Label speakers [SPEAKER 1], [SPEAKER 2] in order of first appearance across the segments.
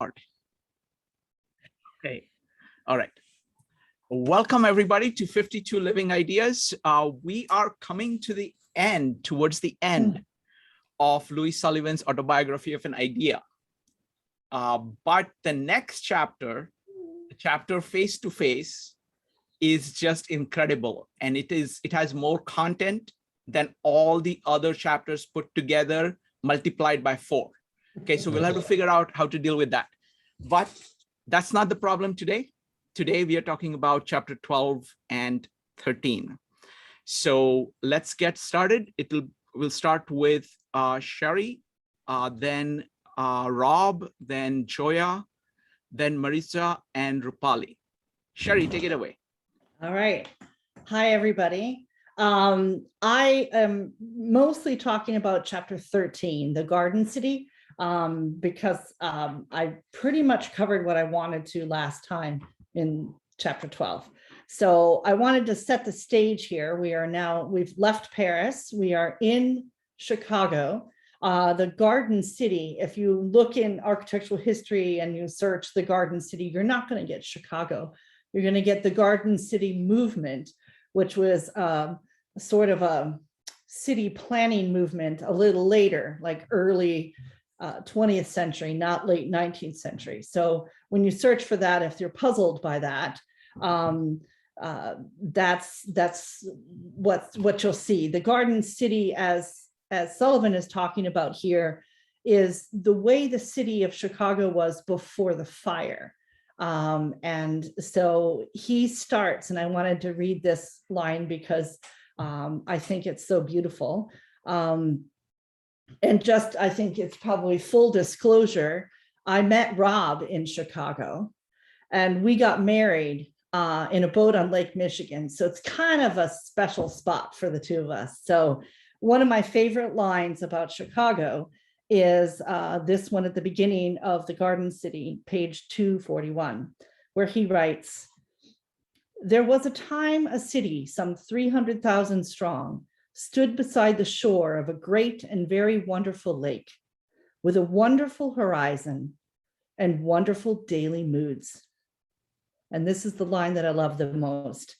[SPEAKER 1] start. Okay, all right. Welcome everybody to 52 Living Ideas. We are coming to the end, towards the end of Louis Sullivan's Autobiography of an Idea. But the next chapter, chapter Face to Face, is just incredible. And it has more content than all the other chapters put together, multiplied by 4. Okay, so we'll have to figure out how to deal with that. But that's not the problem today. Today, we are talking about chapter 12 and 13. So let's get started. We'll start with Sherry, then Rob, then Joya, then Marisa, and Rupali. Sherry, take it away.
[SPEAKER 2] All right. Hi, everybody. I am mostly talking about chapter 13, the Garden City, because I pretty much covered what I wanted to last time in chapter 12. So I wanted to set the stage here. We've left Paris. We are in Chicago, the Garden City. If you look in architectural history and you search the Garden City, you're not going to get Chicago. You're going to get the Garden City movement, which was sort of a city planning movement a little later, like early 20th century, not late 19th century. So when you search for that, if you're puzzled by that, that's what you'll see. The Garden City, as Sullivan is talking about here, is the way the city of Chicago was before the fire. And so he starts, and I wanted to read this line because I think it's so beautiful. And just, I think it's probably full disclosure, I met Rob in Chicago and we got married in a boat on Lake Michigan. So it's kind of a special spot for the two of us. So one of my favorite lines about Chicago is this one at the beginning of the Garden City, page 241, where he writes, "There was a time a city some 300,000 strong stood beside the shore of a great and very wonderful lake, with a wonderful horizon and wonderful daily moods." And this is the line that I love the most.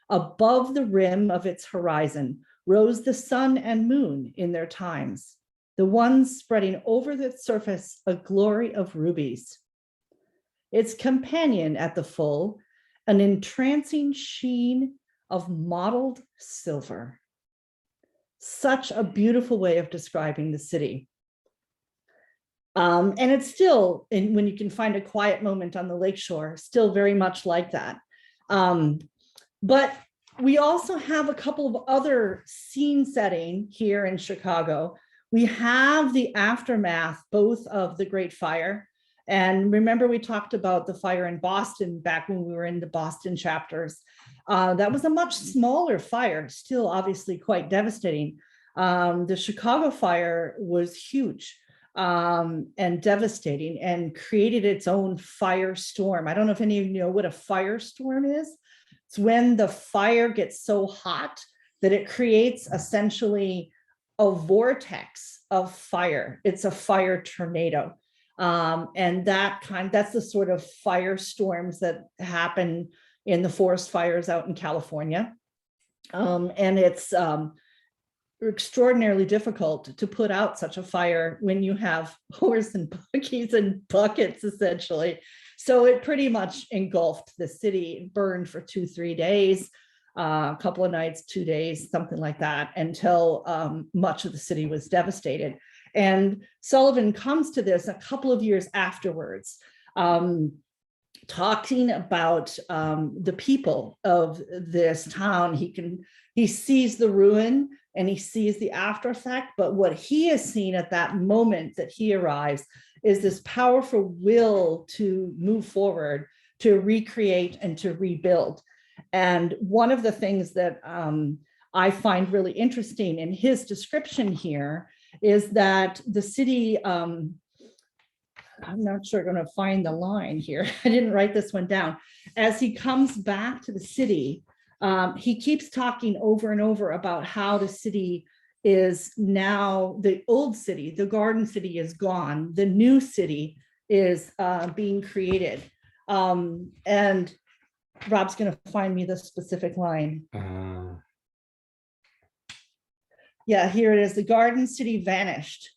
[SPEAKER 2] "Above the rim of its horizon rose the sun and moon in their times, the ones spreading over the surface a glory of rubies. Its companion at the full, an entrancing sheen of mottled silver." Such a beautiful way of describing the city. And it's still, when you can find a quiet moment on the lakeshore, still very much like that. But we also have a couple of other scene setting here in Chicago. We have the aftermath, both of the Great Fire. And remember, we talked about the fire in Boston back when we were in the Boston chapters. That was a much smaller fire, still obviously quite devastating. The Chicago fire was huge and devastating and created its own firestorm. I don't know if any of you know what a firestorm is. It's when the fire gets so hot that it creates essentially a vortex of fire. It's a fire tornado. And that's the sort of firestorms that happen in the forest fires out in California. And it's extraordinarily difficult to put out such a fire when you have horse and buggies and buckets, essentially. So it pretty much engulfed the city. It burned for 2-3 days, a couple of nights, 2 days, something like that, until much of the city was devastated. And Sullivan comes to this a couple of years afterwards, talking about the people of this town. He sees the ruin and he sees the after effect, but what he is seeing at that moment that he arrives is this powerful will to move forward, to recreate and to rebuild. And one of the things that I find really interesting in his description here is that the city, I'm not sure I'm going to find the line here. I didn't write this one down. As he comes back to the city, he keeps talking over and over about how the city is now, the old city, the Garden City is gone. The new city is being created. And Rob's going to find me the specific line. Yeah, here it is. The garden city vanished.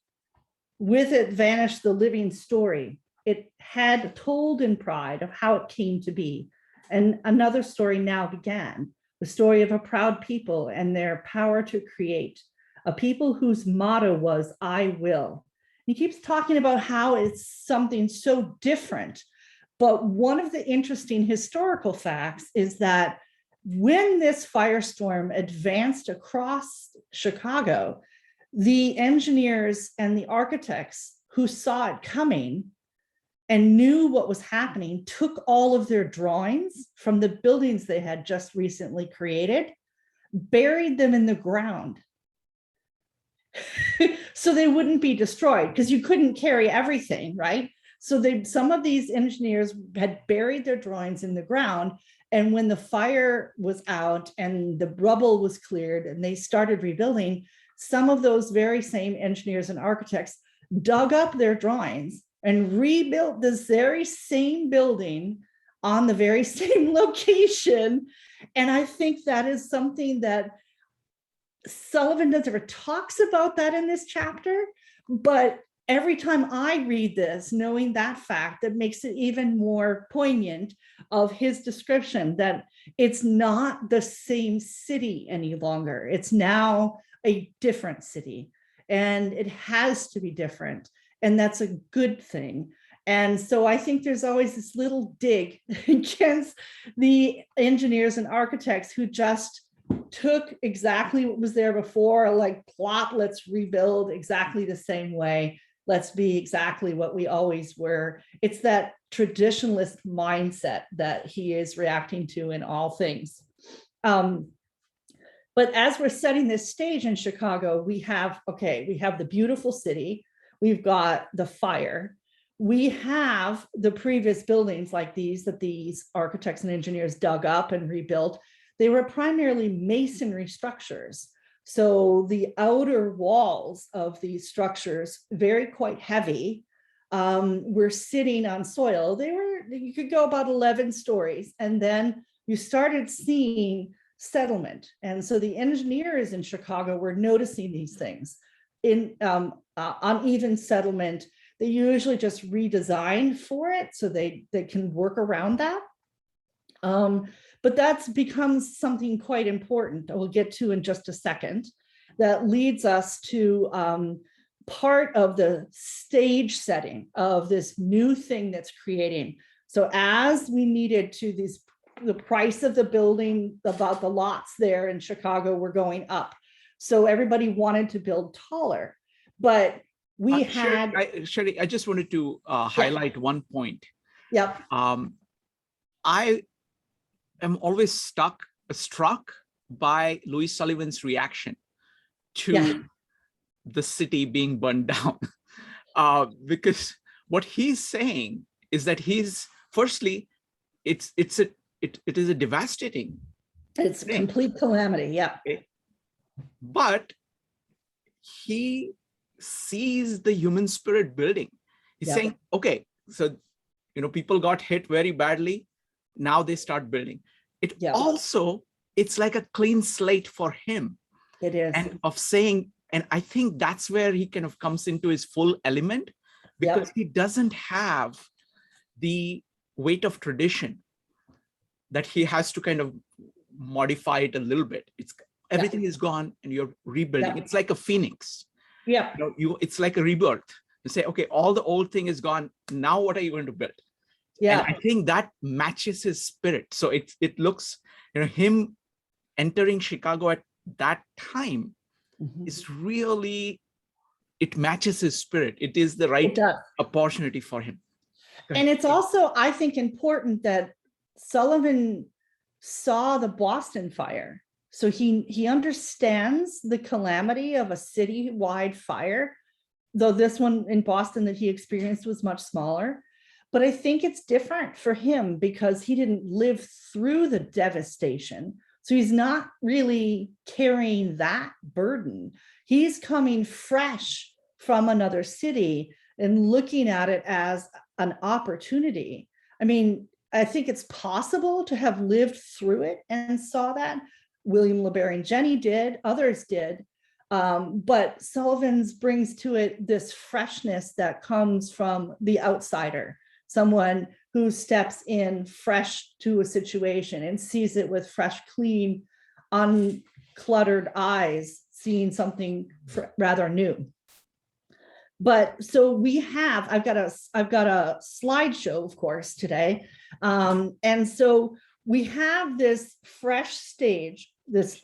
[SPEAKER 2] With it vanished the living story. It had told in pride of how it came to be. And another story now began, the story of a proud people and their power to create, a people whose motto was, I will. He keeps talking about how it's something so different. But one of the interesting historical facts is that when this firestorm advanced across Chicago, the engineers and the architects who saw it coming and knew what was happening took all of their drawings from the buildings they had just recently created, buried them in the ground so they wouldn't be destroyed, because you couldn't carry everything, right? So some of these engineers had buried their drawings in the ground, and when the fire was out and the rubble was cleared and they started rebuilding, some of those very same engineers and architects dug up their drawings and rebuilt this very same building on the very same location. And I think that is something that Sullivan never talks about that in this chapter, but every time I read this, knowing that fact, that makes it even more poignant of his description that it's not the same city any longer. It's now a different city, and it has to be different. And that's a good thing. And so I think there's always this little dig against the engineers and architects who just took exactly what was there before, like plot, let's rebuild exactly the same way. Let's be exactly what we always were. It's that traditionalist mindset that he is reacting to in all things. But as we're setting this stage in Chicago, we have the beautiful city. We've got the fire. We have the previous buildings like these that these architects and engineers dug up and rebuilt. They were primarily masonry structures. So the outer walls of these structures, quite heavy, were sitting on soil. You could go about 11 stories, and then you started seeing settlement. And so the engineers in Chicago were noticing these things. In uneven settlement, they usually just redesign for it so they can work around that. But that's becomes something quite important that we'll get to in just a second. That leads us to part of the stage setting of this new thing that's creating. So as we needed to the price of the building, about the lots there in Chicago were going up. So everybody wanted to build taller, but we had.
[SPEAKER 1] Sherry, I just wanted to highlight one point.
[SPEAKER 2] Yep.
[SPEAKER 1] I am always struck by Louis Sullivan's reaction to the city being burned down, because what he's saying is that firstly, it is a devastating.
[SPEAKER 2] It's a complete calamity. Yeah.
[SPEAKER 1] But he sees the human spirit building. He's saying, okay, so people got hit very badly. Now they start building. It's like a clean slate for him.
[SPEAKER 2] It is.
[SPEAKER 1] And of saying, and I think that's where he kind of comes into his full element, because he doesn't have the weight of tradition that he has to kind of modify it a little bit. Everything is gone and you're rebuilding. It's like a phoenix.
[SPEAKER 2] Yeah.
[SPEAKER 1] It's like a rebirth. You say, okay, all the old thing is gone. Now what are you going to build?
[SPEAKER 2] Yeah.
[SPEAKER 1] And I think that matches his spirit. So it looks, him entering Chicago at that time is really, it matches his spirit. It is the right opportunity for him.
[SPEAKER 2] And it's also, I think, important that Sullivan saw the Boston fire. So he understands the calamity of a citywide fire, though this one in Boston that he experienced was much smaller. But I think it's different for him because he didn't live through the devastation. So he's not really carrying that burden. He's coming fresh from another city and looking at it as an opportunity. I mean, I think it's possible to have lived through it and saw that. William LeBaron Jenney did, others did. But Sullivan's brings to it this freshness that comes from the outsider, someone who steps in fresh to a situation and sees it with fresh, clean, uncluttered eyes, seeing something rather new. But so we have, I've got a slideshow, of course, today. And so we have this fresh stage, this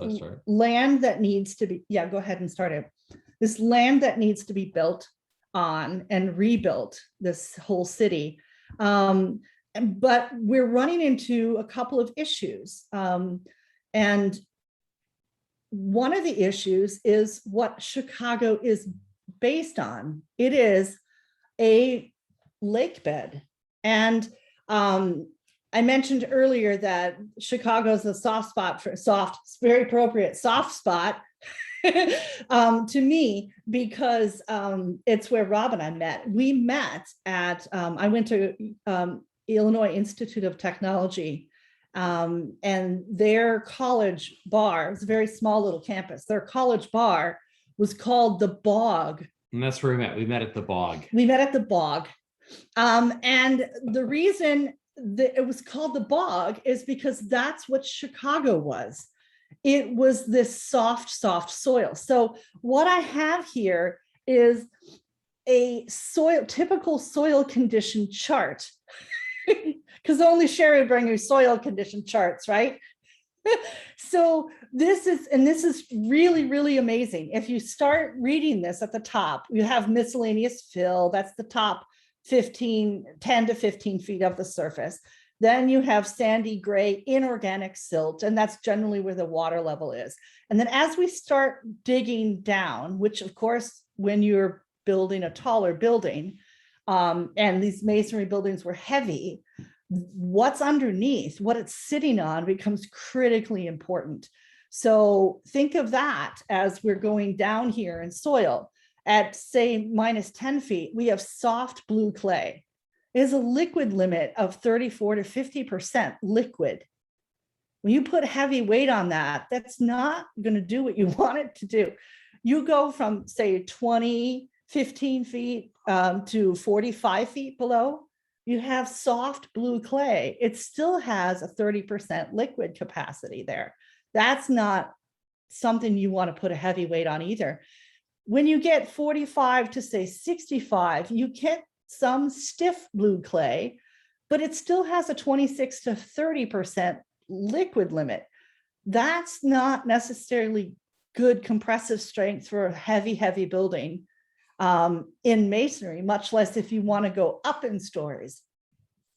[SPEAKER 2] land that needs to be, yeah, go ahead and start it. This land that needs to be built on and rebuilt, this whole city. But we're running into a couple of issues. And one of the issues is what Chicago is based on. It is a lake bed. And I mentioned earlier that Chicago is a soft spot for very appropriate soft spot to me, because it's where Rob and I met. We met at, I went to Illinois Institute of Technology, and their college bar, it was a very small little campus, their college bar was called the Bog.
[SPEAKER 3] And that's where we met. We met at the Bog.
[SPEAKER 2] We met at the Bog. And the reason that it was called the Bog is because that's what Chicago was. It was this soft soil. So what I have here is a typical soil condition chart, because only Sherry would bring you soil condition charts, right? So this is really, really amazing. If you start reading this at the top, you have miscellaneous fill. That's the top 10 to 15 feet of the surface. Then you have sandy gray inorganic silt, and that's generally where the water level is. And then as we start digging down, which of course, when you're building a taller building, and these masonry buildings were heavy, what's underneath, what it's sitting on becomes critically important. So think of that as we're going down here in soil. At say minus 10 feet, we have soft blue clay. It is a liquid limit of 34 to 50% liquid. When you put heavy weight on that, that's not going to do what you want it to do. You go from say 15 feet to 45 feet below, you have soft blue clay. It still has a 30% liquid capacity there. That's not something you want to put a heavy weight on either. When you get 45 to say 65, you get some stiff blue clay, but it still has a 26 to 30% liquid limit. That's not necessarily good compressive strength for a heavy building in masonry, much less if you want to go up in stories.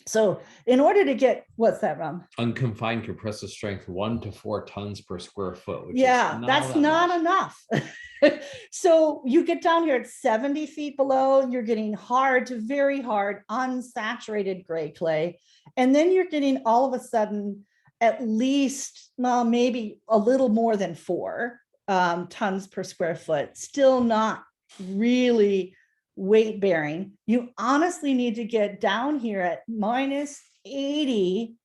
[SPEAKER 2] So in order to get, what's that, Ram?
[SPEAKER 3] Unconfined compressive strength 1 to 4 tons per square foot. Which
[SPEAKER 2] yeah, that's not enough. So you get down here at 70 feet below, you're getting hard to very hard, unsaturated gray clay. And then you're getting all of a sudden at least, well, maybe a little more than 4 tons per square foot, still not really weight bearing. You honestly need to get down here at minus 80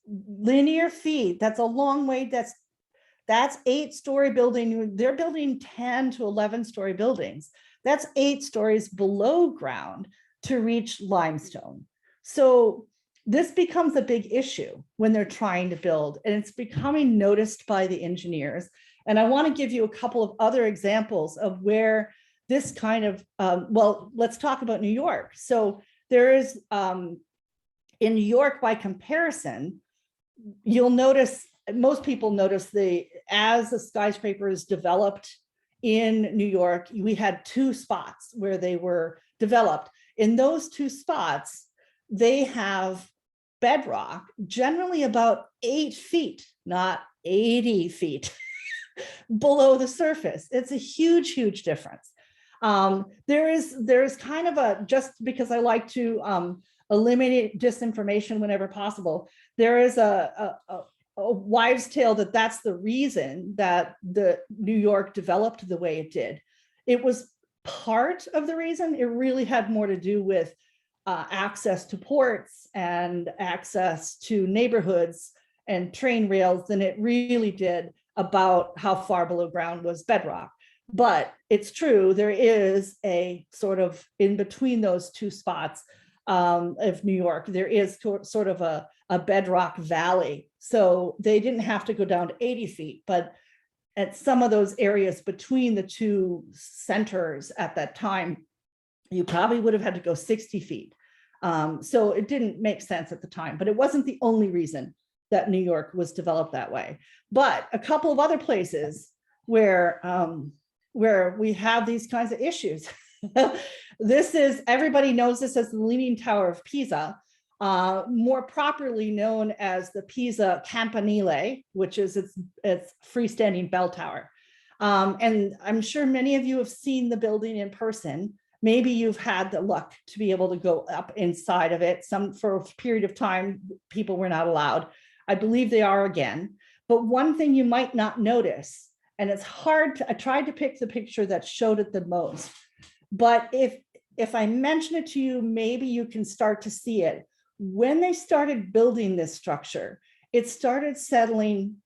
[SPEAKER 2] linear feet. That's a long way. That's 8-story building. They're building 10 to 11-story buildings. That's 8 stories below ground to reach limestone. So this becomes a big issue when they're trying to build, and it's becoming noticed by the engineers. And I want to give you a couple of other examples of where this kind of, well, let's talk about New York. So there is, in New York, by comparison, you'll notice, most people notice as the skyscraper is developed in New York, we had 2 spots where they were developed. In those 2 spots, they have bedrock, generally about 8 feet, not 80 feet below the surface. It's a huge difference. There's kind of a, just because I like to eliminate disinformation whenever possible, there is a wives' tale that that's the reason that the New York developed the way it did. It was part of the reason. It really had more to do with access to ports and access to neighborhoods and train rails than it really did about how far below ground was bedrock. But it's true, there is a sort of in between those two spots of New York, there is sort of a bedrock valley. So they didn't have to go down to 80 feet, but at some of those areas between the two centers at that time, you probably would have had to go 60 feet. So it didn't make sense at the time, but it wasn't the only reason that New York was developed that way. But a couple of other places where we have these kinds of issues. This is, everybody knows this as the Leaning Tower of Pisa, more properly known as the Pisa Campanile, which is its freestanding bell tower. And I'm sure many of you have seen the building in person. Maybe you've had the luck to be able to go up inside of it. For a period of time, people were not allowed. I believe they are again. But one thing you might not notice, and it's hard to, I tried to pick the picture that showed it the most, but if I mention it to you, maybe you can start to see it. When they started building this structure, it started settling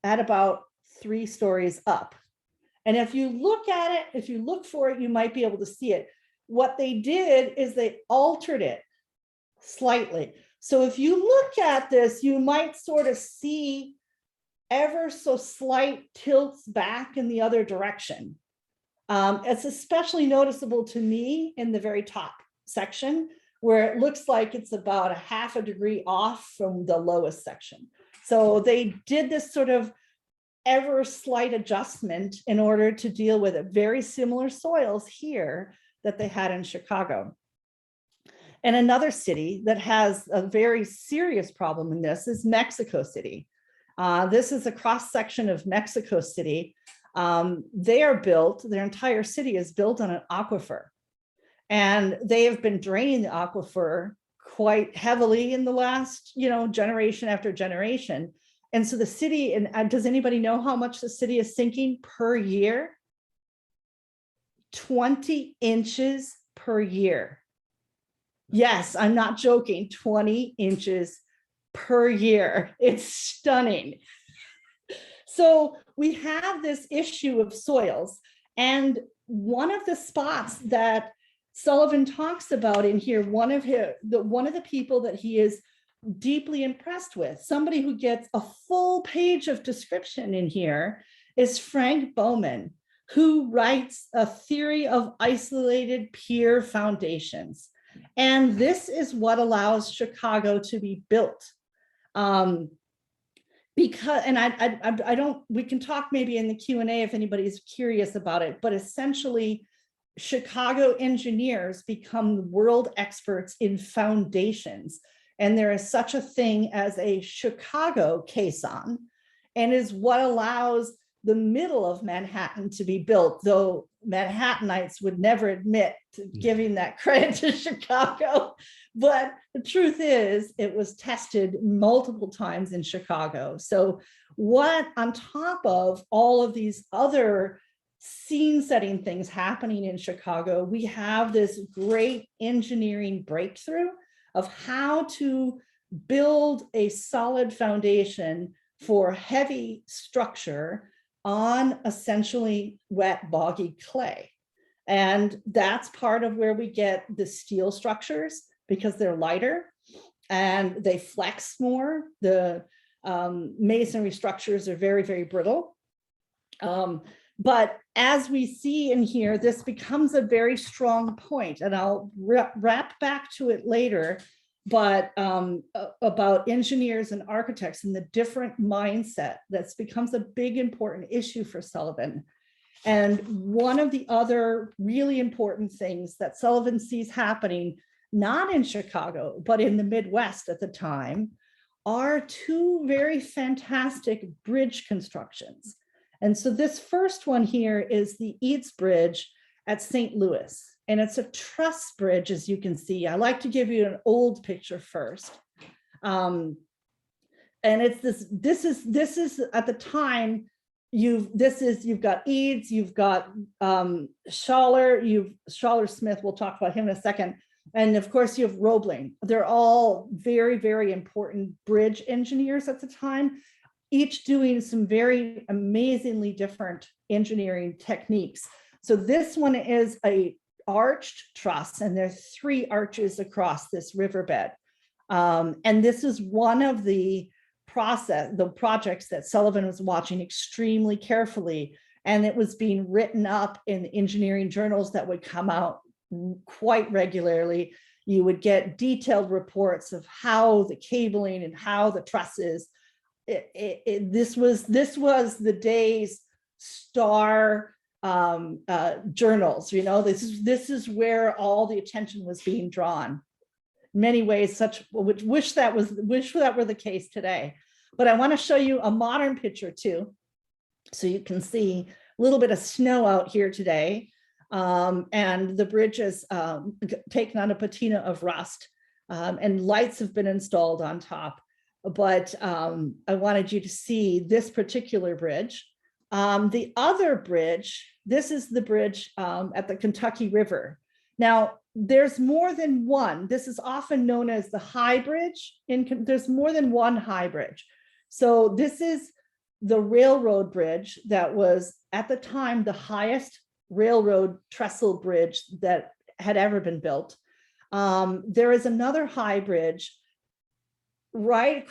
[SPEAKER 2] at about 3 stories up. And if you look at it, if you look for it, you might be able to see it. What they did is they altered it slightly. So if you look at this, you might sort of see ever so slight tilts back in the other direction. It's especially noticeable to me in the very top section, where it looks like it's about a ½ degree off from the lowest section. So they did this sort of ever slight adjustment in order to deal with it. Very similar soils here that they had in Chicago. And another city that has a very serious problem in this is Mexico City. This is a cross section of Mexico City. They are built, their entire city is built on an aquifer. And they have been draining the aquifer quite heavily in the last, generation after generation. And so the city, and does anybody know how much the city is sinking per year? 20 inches per year. Yes, I'm not joking, 20 inches per year. It's stunning. So we have this issue of soils. And one of the spots that Sullivan talks about in here, one of the people that he is deeply impressed with, somebody who gets a full page of description in here, is Frank Bowman, who writes a theory of isolated pier foundations. And this is what allows Chicago to be built. Because, and I don't, we can talk maybe in the Q&A if anybody's curious about it, but essentially Chicago engineers become world experts in foundations. And there is such a thing as a Chicago caisson, and is what allows the middle of Manhattan to be built, though Manhattanites would never admit to giving that credit to Chicago. But the truth is, it was tested multiple times in Chicago. So what, on top of all of these other scene setting things happening in Chicago, we have this great engineering breakthrough of how to build a solid foundation for heavy structure on essentially wet, boggy clay. And that's part of where we get the steel structures, because they're lighter and they flex more. The masonry structures are very, very brittle. But as we see in here, this becomes a very strong point, and I'll wrap back to it later, but about engineers and architects and the different mindset that becomes a big important issue for Sullivan. And one of the other really important things that Sullivan sees happening, not in Chicago, but in the Midwest at the time, are 2 very fantastic bridge constructions. And so this first one here is the Eads Bridge at St. Louis. And it's a truss bridge, as you can see. I like to give you an old picture first. And it's this is at the time, you've got Eads, you've got Schaller, Schaller Smith, we'll talk about him in a second. And of course you have Roebling. They're all very, very important bridge engineers at the time, each doing some very amazingly different engineering techniques. So this one is a arched truss, and there's 3 arches across this riverbed. And this is one of the projects that Sullivan was watching extremely carefully. And it was being written up in engineering journals that would come out quite regularly. You would get detailed reports of how the cabling and how the trusses. This was the day's star journals. You know, this is where all the attention was being drawn. In many ways, wish that were the case today. But I want to show you a modern picture too, so you can see a little bit of snow out here today. And the bridge is taken on a patina of rust, and lights have been installed on top. But I wanted you to see this particular bridge. The other bridge, this is the bridge at the Kentucky River. Now, there's more than one. This is often known as the High Bridge. There's more than one High Bridge. So this is the railroad bridge that was at the time the highest railroad trestle bridge that had ever been built. There is another high bridge right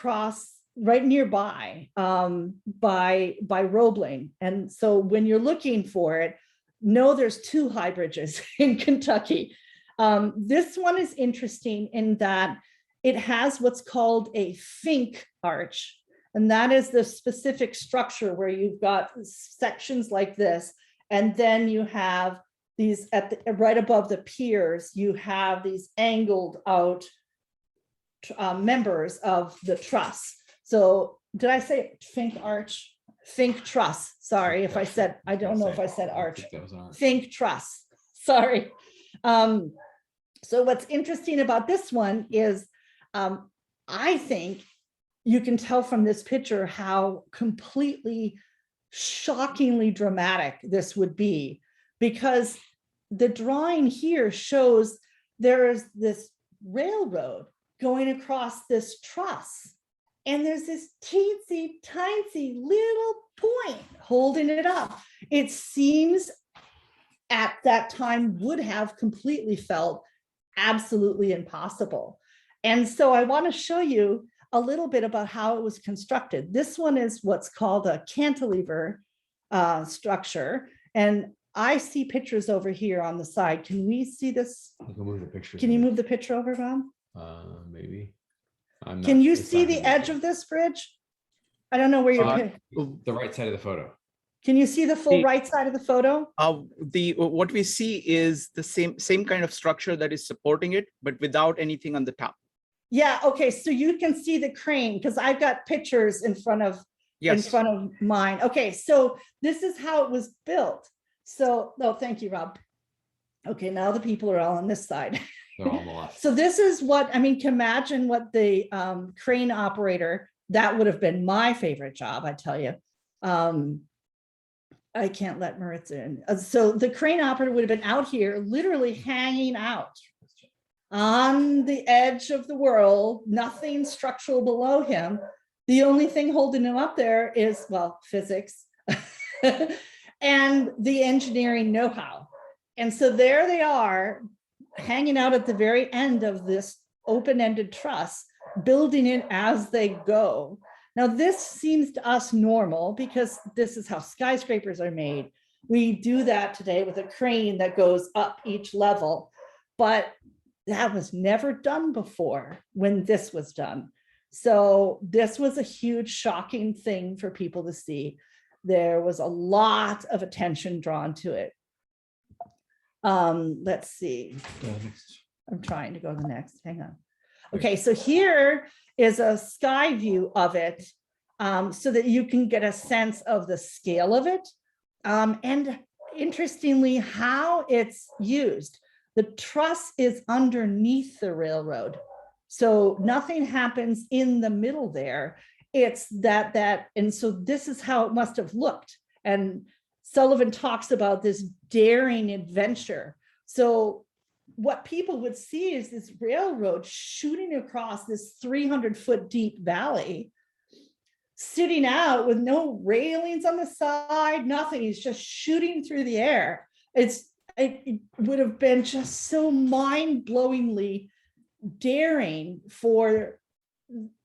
[SPEAKER 2] nearby by Roebling. And so when you're looking for it, know there's 2 high bridges in Kentucky. This one is interesting in that it has what's called a Fink Arch. And that is the specific structure where you've got sections like this. And then you have these right above the piers, you have these angled out members of the truss. So did I say Fink Arch? Fink Truss. Sorry if I said, I don't know if I said arch. Fink Truss. Sorry. So what's interesting about this one is I think you can tell from this picture how completely shockingly dramatic this would be, because the drawing here shows there is this railroad going across this truss, and there's this teensy tiny little point holding it up. It seems at that time would have completely felt absolutely impossible. And so I want to show you a little bit about how it was constructed. This one is what's called a cantilever structure. And I see pictures over here on the side. Can we see this?
[SPEAKER 3] You can move the picture.
[SPEAKER 2] Can you move the picture over, Rob?
[SPEAKER 3] Maybe.
[SPEAKER 2] Can you see the edge of this bridge? I don't know where you're.
[SPEAKER 3] The right side of the photo.
[SPEAKER 2] Can you see the full right side of the photo?
[SPEAKER 1] What we see is the same kind of structure that is supporting it, but without anything on the top.
[SPEAKER 2] Yeah. Okay. So you can see the crane because I've got pictures in front of mine. Okay. So this is how it was built. So, thank you, Rob. Okay. Now the people are all on this side.
[SPEAKER 3] They're all on the left.
[SPEAKER 2] So this is what, I mean, can imagine what the crane operator, that would have been my favorite job, I tell you. I can't let Maritza in. So the crane operator would have been out here, literally hanging out on the edge of the world, nothing structural below him. The only thing holding him up there is, well, physics and the engineering know-how. And so there they are, hanging out at the very end of this open-ended truss, building it as they go. Now, this seems to us normal because this is how skyscrapers are made. We do that today with a crane that goes up each level, but that was never done before when this was done. So this was a huge, shocking thing for people to see. There was a lot of attention drawn to it. Let's see. I'm trying to go to the next, hang on. Okay, so here is a sky view of it so that you can get a sense of the scale of it. And interestingly, how it's used. The truss is underneath the railroad. So nothing happens in the middle there. It's that, and so this is how it must have looked. And Sullivan talks about this daring adventure. So what people would see is this railroad shooting across this 300-foot deep valley, sitting out with no railings on the side, nothing. He's just shooting through the air. It would have been just so mind-blowingly daring for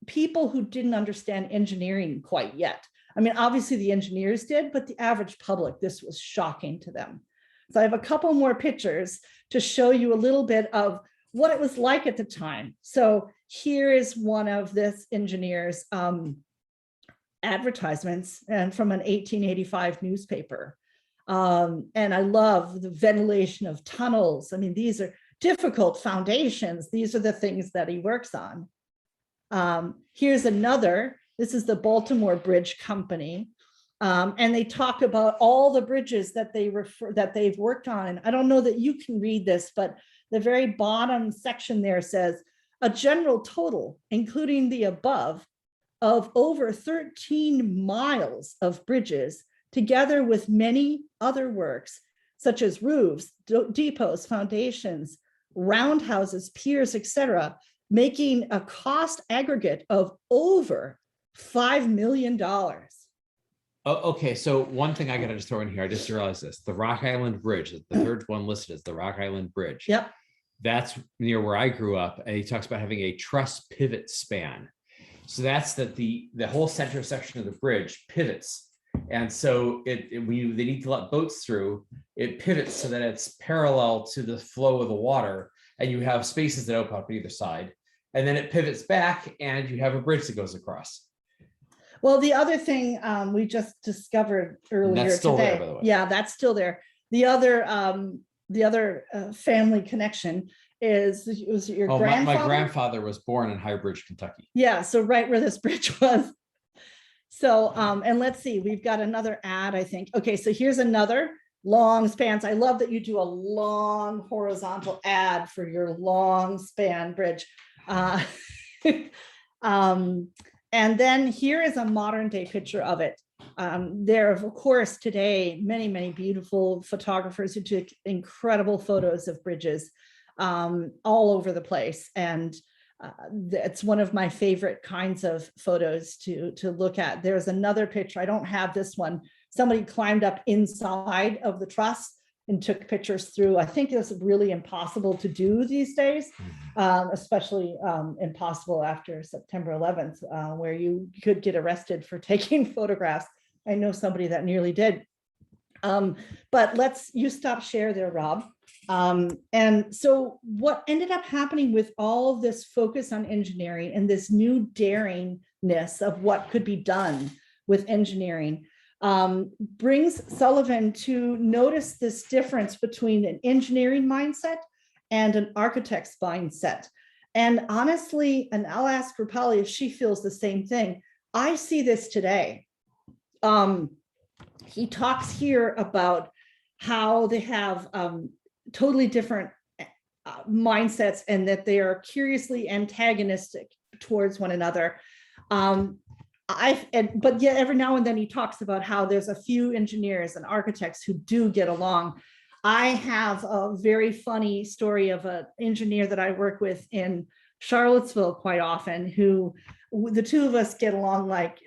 [SPEAKER 2] people who didn't understand engineering quite yet. I mean, obviously the engineers did, but the average public, this was shocking to them. So I have a couple more pictures to show you a little bit of what it was like at the time. So here is one of this engineer's advertisements and from an 1885 newspaper. And I love the ventilation of tunnels. I mean, these are difficult foundations. These are the things that he works on. Here's another. This is the Baltimore Bridge Company. And they talk about all the bridges that they've worked on. And I don't know that you can read this, but the very bottom section there says a general total, including the above, of over 13 miles of bridges, together with many other works, such as roofs, depots, foundations, roundhouses, piers, etc., making a cost aggregate of over $5 million.
[SPEAKER 3] Oh, okay, so one thing I gotta just throw in here, I just realized this. The Rock Island Bridge, the third one listed is the Rock Island Bridge.
[SPEAKER 2] Yep.
[SPEAKER 3] That's near where I grew up, and he talks about having a truss pivot span. So that's that the whole center section of the bridge pivots. And so they need to let boats through, it pivots so that it's parallel to the flow of the water, and you have spaces that open up on either side. And then it pivots back and you have a bridge that goes across.
[SPEAKER 2] Well, the other thing we just discovered earlier
[SPEAKER 3] That's still
[SPEAKER 2] today.
[SPEAKER 3] there, by the way.
[SPEAKER 2] Yeah, that's still there. The other family connection is, it was your grandfather.
[SPEAKER 3] My grandfather was born in High Bridge, Kentucky.
[SPEAKER 2] Yeah, so right where this bridge was. So, and let's see, we've got another ad, I think. Okay, so here's another long spans. I love that you do a long horizontal ad for your long span bridge. And then here is a modern day picture of it. There are, of course, today, many, many beautiful photographers who took incredible photos of bridges all over the place. And it's one of my favorite kinds of photos to look at. There's another picture. I don't have this one. Somebody climbed up inside of the truss and took pictures through. I think it's really impossible to do these days, especially impossible after September 11th, where you could get arrested for taking photographs. I know somebody that nearly did. But you stop share there, Rob. And so what ended up happening with all of this focus on engineering and this new daringness of what could be done with engineering brings Sullivan to notice this difference between an engineering mindset and an architect's mindset. And honestly, and I'll ask Rupali if she feels the same thing, I see this today. He talks here about how they have totally different mindsets and that they are curiously antagonistic towards one another. But yet every now and then he talks about how there's a few engineers and architects who do get along. I have a very funny story of an engineer that I work with in Charlottesville quite often, who the two of us get along like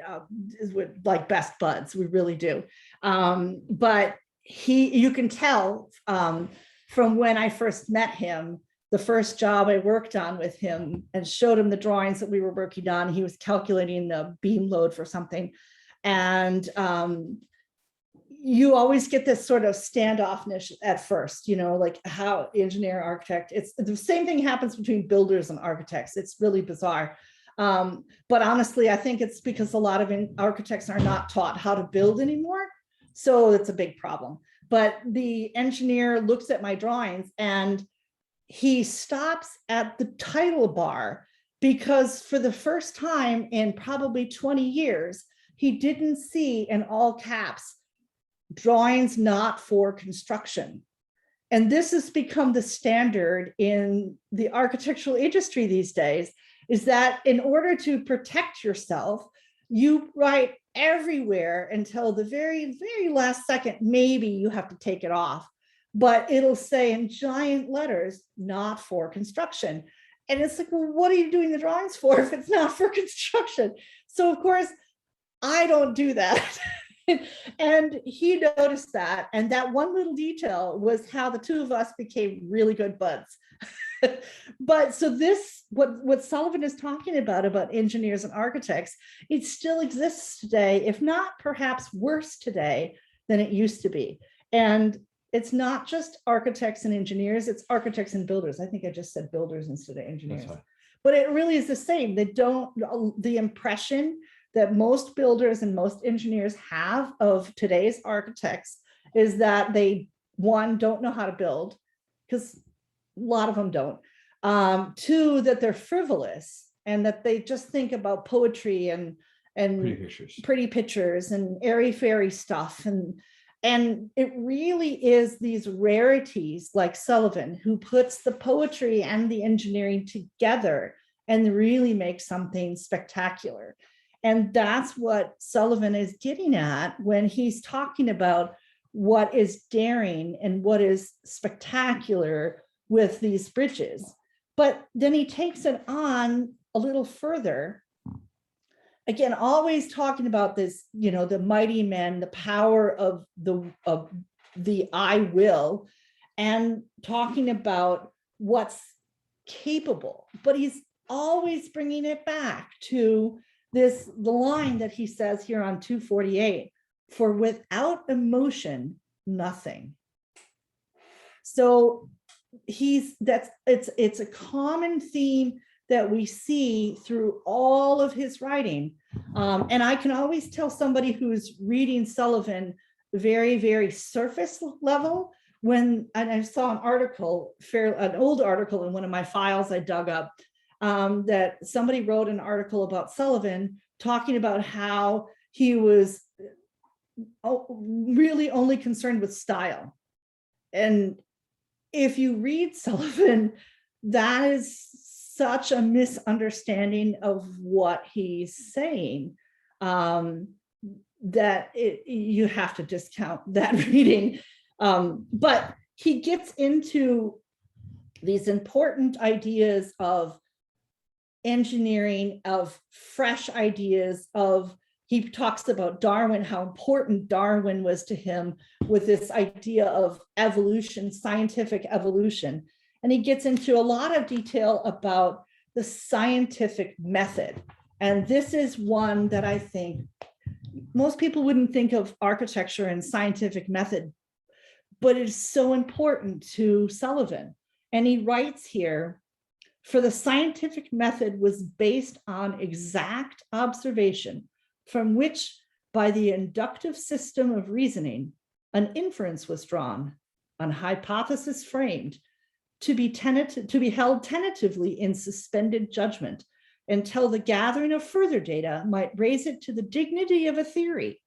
[SPEAKER 2] best buds. We really do. But you can tell from when I first met him, the first job I worked on with him and showed him the drawings that we were working on, he was calculating the beam load for something. And you always get this sort of standoffness at first, like how engineer, architect, it's the same thing happens between builders and architects. It's really bizarre. But honestly, I think it's because a lot of architects are not taught how to build anymore. So it's a big problem. But the engineer looks at my drawings and he stops at the title bar because for the first time in probably 20 years, he didn't see in all caps, drawings not for construction. And this has become the standard in the architectural industry these days, is that in order to protect yourself, you write everywhere until the very, very last second, maybe you have to take it off, but it'll say in giant letters, not for construction. And it's like, well, what are you doing the drawings for if it's not for construction? So of course, I don't do that. And he noticed that. And that one little detail was how the two of us became really good buds. But so this, what Sullivan is talking about engineers and architects, it still exists today, if not perhaps worse today than it used to be. And it's not just architects and engineers, it's architects and builders. I think I just said builders instead of engineers. But it really is the same. They don't, the impression that most builders and most engineers have of today's architects is that they, one, don't know how to build, because a lot of them don't. Two, that they're frivolous and that they just think about poetry and pretty pictures and airy-fairy stuff. And it really is these rarities like Sullivan who puts the poetry and the engineering together and really makes something spectacular. And that's what Sullivan is getting at when he's talking about what is daring and what is spectacular with these bridges. But then he takes it on a little further. Again, always talking about this, you know, the mighty men, the power of the I will, and talking about what's capable. But he's always bringing it back to the line that he says here on 248, for without emotion, nothing. So it's a common theme that we see through all of his writing. And I can always tell somebody who's reading Sullivan very, very surface level and I saw an article, an old article in one of my files I dug up, that somebody wrote an article about Sullivan talking about how he was really only concerned with style. And if you read Sullivan, that is such a misunderstanding of what he's saying, that you have to discount that reading. But he gets into these important ideas of engineering, of fresh ideas, he talks about Darwin, how important Darwin was to him with this idea of evolution, scientific evolution. And he gets into a lot of detail about the scientific method. And this is one that I think most people wouldn't think of architecture and scientific method, but it is so important to Sullivan. And he writes here, for the scientific method was based on exact observation, from which by the inductive system of reasoning, an inference was drawn, an hypothesis framed, to be held tentatively in suspended judgment until the gathering of further data might raise it to the dignity of a theory,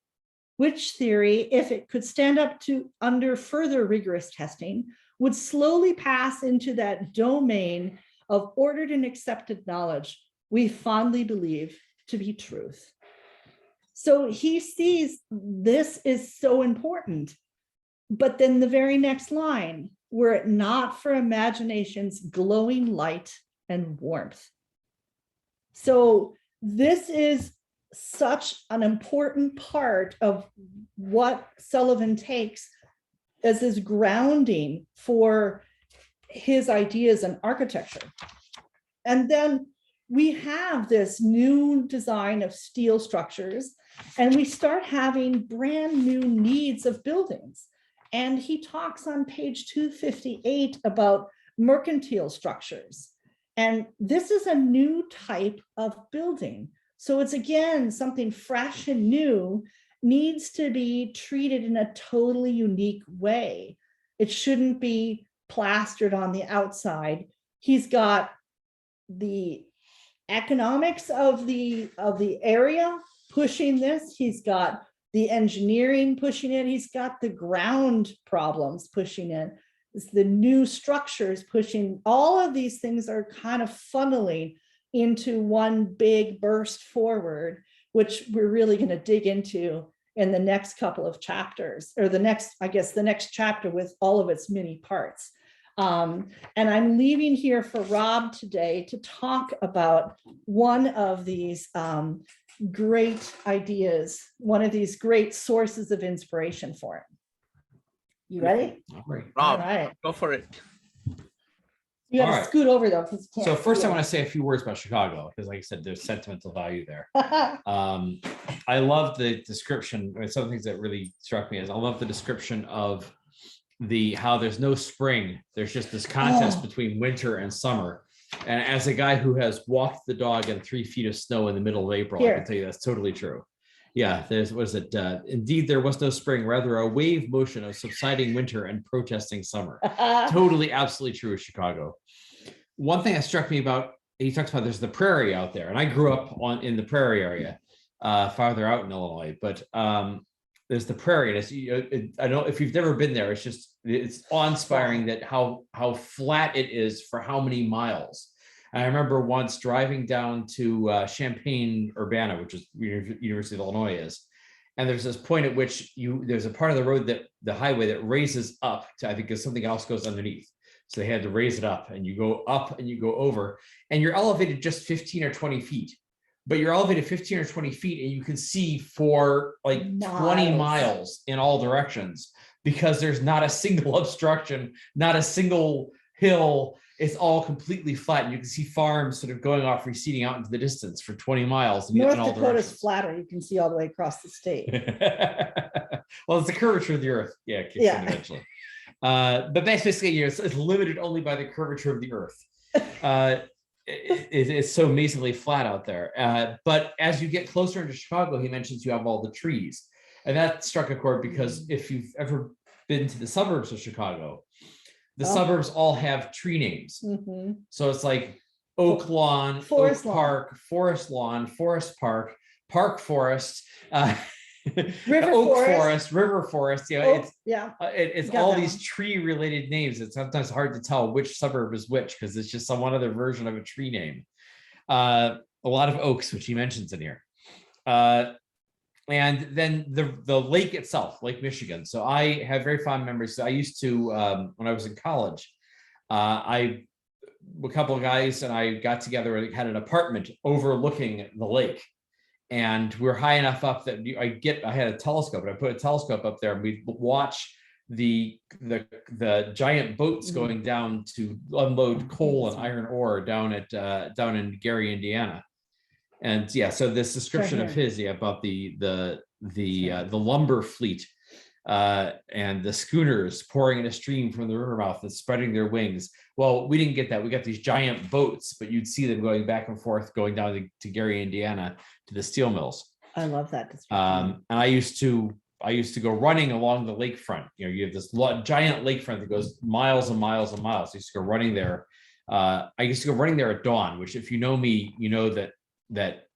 [SPEAKER 2] which theory, if it could stand up to under further rigorous testing, would slowly pass into that domain of ordered and accepted knowledge we fondly believe to be truth. So he sees this is so important. But then the very next line, were it not for imagination's glowing light and warmth. So this is such an important part of what Sullivan takes as his grounding for his ideas in architecture. And then we have this new design of steel structures, and we start having brand new needs of buildings. And he talks on page 258 about mercantile structures. And this is a new type of building. So it's, again, something fresh and new, needs to be treated in a totally unique way. It shouldn't be plastered on the outside. He's got the economics of the area pushing this. He's got the engineering pushing it. He's got the ground problems pushing it. It's the new structures pushing. All of these things are kind of funneling into one big burst forward, which we're really going to dig into in the next couple of chapters, or the next chapter with all of its many parts. And I'm leaving here for Rob today to talk about one of these great ideas, one of these great sources of inspiration for it. You ready?
[SPEAKER 3] All right.
[SPEAKER 1] Rob,
[SPEAKER 2] All right.
[SPEAKER 1] go for it.
[SPEAKER 2] You got
[SPEAKER 3] All
[SPEAKER 2] to
[SPEAKER 3] right.
[SPEAKER 2] scoot over though, because you can't.
[SPEAKER 3] So first, I
[SPEAKER 2] see
[SPEAKER 3] want to say a few words about Chicago because, like I said, there's sentimental value there.
[SPEAKER 2] it.
[SPEAKER 3] I love the description. Some of the things that really struck me is I love the description of how there's no spring. There's just this contest between winter and summer. And as a guy who has walked the dog in 3 feet of snow in the middle of April, I can tell you that's totally true. Yeah, indeed, there was no spring, rather a wave motion of subsiding winter and protesting summer. Totally, absolutely true of Chicago. One thing that struck me about, he talks about there's the prairie out there, and I grew up in the prairie area, farther out in Illinois, but there's the prairie. And I don't know if you've never been there, it's awe-inspiring that how flat it is for how many miles. And I remember once driving down to Champaign-Urbana, which is University of Illinois is, and there's this point at which there's a part of the road that the highway that raises up to, I think, because something else goes underneath. So they had to raise it up, and you go up and you go over, and you're elevated just 15 or 20 feet. But you're elevated 15 or 20 feet, and you can see for like 20 miles in all directions because there's not a single obstruction, not a single hill. It's all completely flat, and you can see farms sort of going off, receding out into the distance for 20 miles.
[SPEAKER 2] North Dakota's flatter. You can see all the way across the state.
[SPEAKER 3] Well, it's the curvature of the earth. Yeah, it kicks in eventually. But that's basically, it's limited only by the curvature of the earth. It's so amazingly flat out there. But as you get closer into Chicago, he mentions you have all the trees. And that struck a chord because if you've ever been to the suburbs of Chicago, the suburbs all have tree names.
[SPEAKER 2] Mm-hmm.
[SPEAKER 3] So it's like Oak Lawn,
[SPEAKER 2] Forest
[SPEAKER 3] Oak Park, Forest Lawn, Forest Park, Park Forest,
[SPEAKER 2] River
[SPEAKER 3] Oak
[SPEAKER 2] Forest.
[SPEAKER 3] River Forest. You know, it's all
[SPEAKER 2] that
[SPEAKER 3] these tree-related names. It's sometimes hard to tell which suburb is which because it's just some one other version of a tree name. A lot of oaks, which he mentions in here. And then the lake itself, Lake Michigan. So I have very fond memories. I used to, when I was in college, a couple of guys and I got together and had an apartment overlooking the lake. And we were high enough up that I had a telescope, and I put a telescope up there, and we'd watch the giant boats going down to unload coal and iron ore down in Gary, Indiana. And yeah, so this description of his about the lumber fleet and the schooners pouring in a stream from the river mouth and spreading their wings. Well, we didn't get that. We got these giant boats, but you'd see them going back and forth, going down to Gary, Indiana, to the steel mills.
[SPEAKER 2] I love that description.
[SPEAKER 3] And I used to go running along the lakefront. You know, you have this giant lakefront that goes miles and miles and miles. I used to go running there. I used to go running there at dawn, which, if you know me, you know that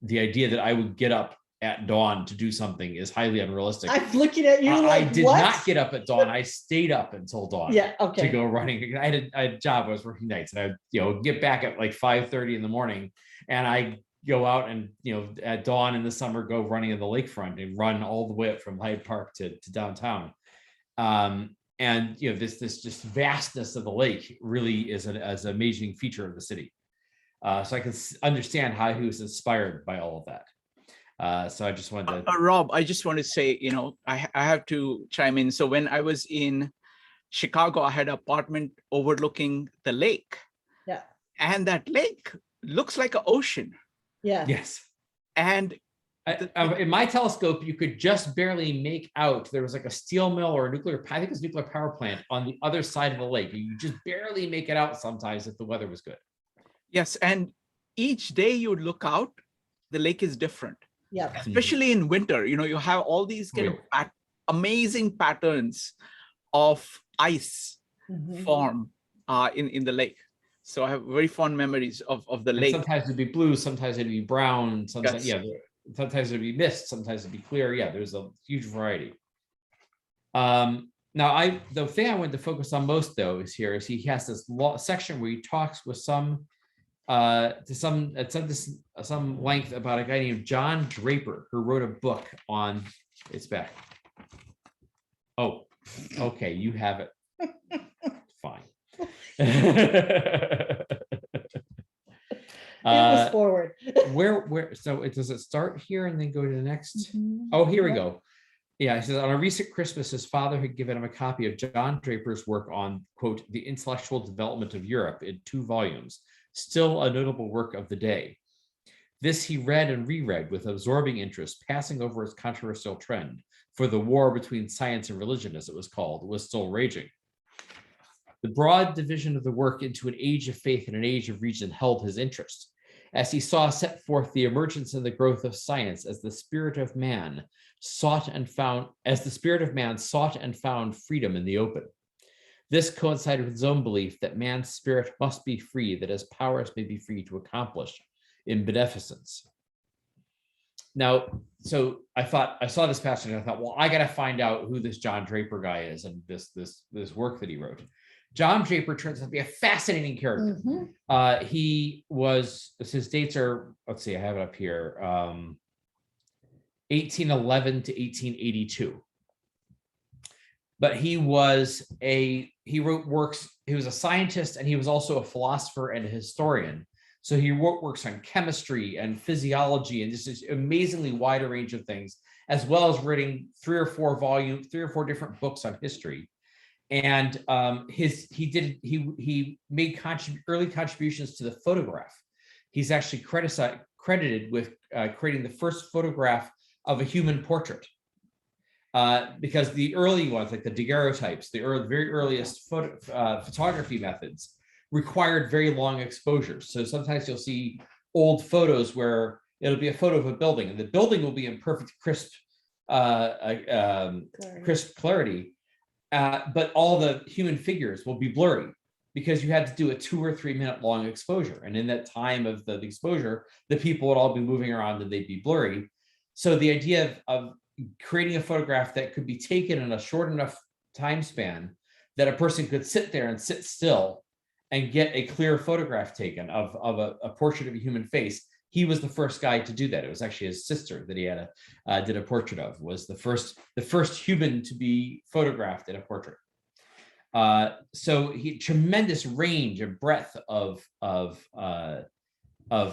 [SPEAKER 3] the idea that I would get up at dawn to do something is highly unrealistic.
[SPEAKER 2] I'm looking at you.
[SPEAKER 3] I did not get up at dawn. I stayed up until dawn.
[SPEAKER 2] Yeah, okay.
[SPEAKER 3] To go running. I had a job. I was working nights, and I get back at like 5:30 in the morning, and I go out and at dawn in the summer go running in the lakefront and run all the way up from Hyde Park to downtown. And this just vastness of the lake really is an amazing feature of the city. So I can understand how he was inspired by all of that. So I just wanted to
[SPEAKER 1] Rob, I just want to say, I have to chime in. So when I was in Chicago, I had an apartment overlooking the lake.
[SPEAKER 2] Yeah.
[SPEAKER 1] And that lake looks like an ocean.
[SPEAKER 2] Yeah.
[SPEAKER 3] Yes.
[SPEAKER 1] And
[SPEAKER 3] in my telescope, you could just barely make out there was like a steel mill or a nuclear power plant on the other side of the lake. You just barely make it out sometimes if the weather was good.
[SPEAKER 1] Yes. And each day you would look out, the lake is different.
[SPEAKER 2] Yeah.
[SPEAKER 1] Especially in winter, you have all these kind of amazing patterns of ice form in the lake. So I have very fond memories of the lake.
[SPEAKER 3] Sometimes it'd be blue, sometimes it'd be brown, sometimes sometimes it'd be mist, sometimes it'd be clear. Yeah, there's a huge variety. Now the thing I wanted to focus on most though is he has this section where he talks with some to some length about a guy named John Draper, who wrote a book on its back. Oh, okay, you have it. Fine.
[SPEAKER 2] It was forward.
[SPEAKER 3] Where? So does it start here and then go to the next?
[SPEAKER 2] Mhm.
[SPEAKER 3] Oh, here we
[SPEAKER 2] Yep.
[SPEAKER 3] go. Yeah, he says on a recent Christmas, his father had given him a copy of John Draper's work on, quote, the intellectual development of Europe in 2 volumes, still a notable work of the day. This he read and reread with absorbing interest, passing over its controversial trend, for the war between science and religion, as it was called, was still raging. The broad division of the work into an age of faith and an age of reason held his interest, as he saw set forth the emergence and the growth of science as the spirit of man sought and found freedom in the open. This coincided with his own belief that man's spirit must be free, that his powers may be free to accomplish in beneficence. Now, so I saw this passage and I thought, well, I got to find out who this John Draper guy is and this work that he wrote. John Draper turns out to be a fascinating character.
[SPEAKER 2] Mhm.
[SPEAKER 3] He was, his dates are, let's see, I have it up here, 1811 to 1882. But he wrote works, he was a scientist and he was also a philosopher and a historian. So he wrote works on chemistry and physiology and just this amazingly wide range of things, as well as writing 3 or 4 different books on history. And he made early contributions to the photograph. He's actually credited with creating the first photograph of a human portrait. Because the early ones, like the daguerreotypes, the very earliest photography methods, required very long exposures. So sometimes you'll see old photos where it'll be a photo of a building, and the building will be in perfect crisp clarity, but all the human figures will be blurry because you had to do a 2 or 3 minute long exposure. And in that time of the exposure, the people would all be moving around and they'd be blurry. So the idea of creating a photograph that could be taken in a short enough time span that a person could sit there and sit still and get a clear photograph taken of a portrait of a human face. He was the first guy to do that. It was actually his sister that he did a portrait of, was the first human to be photographed in a portrait. So he tremendous range and breadth of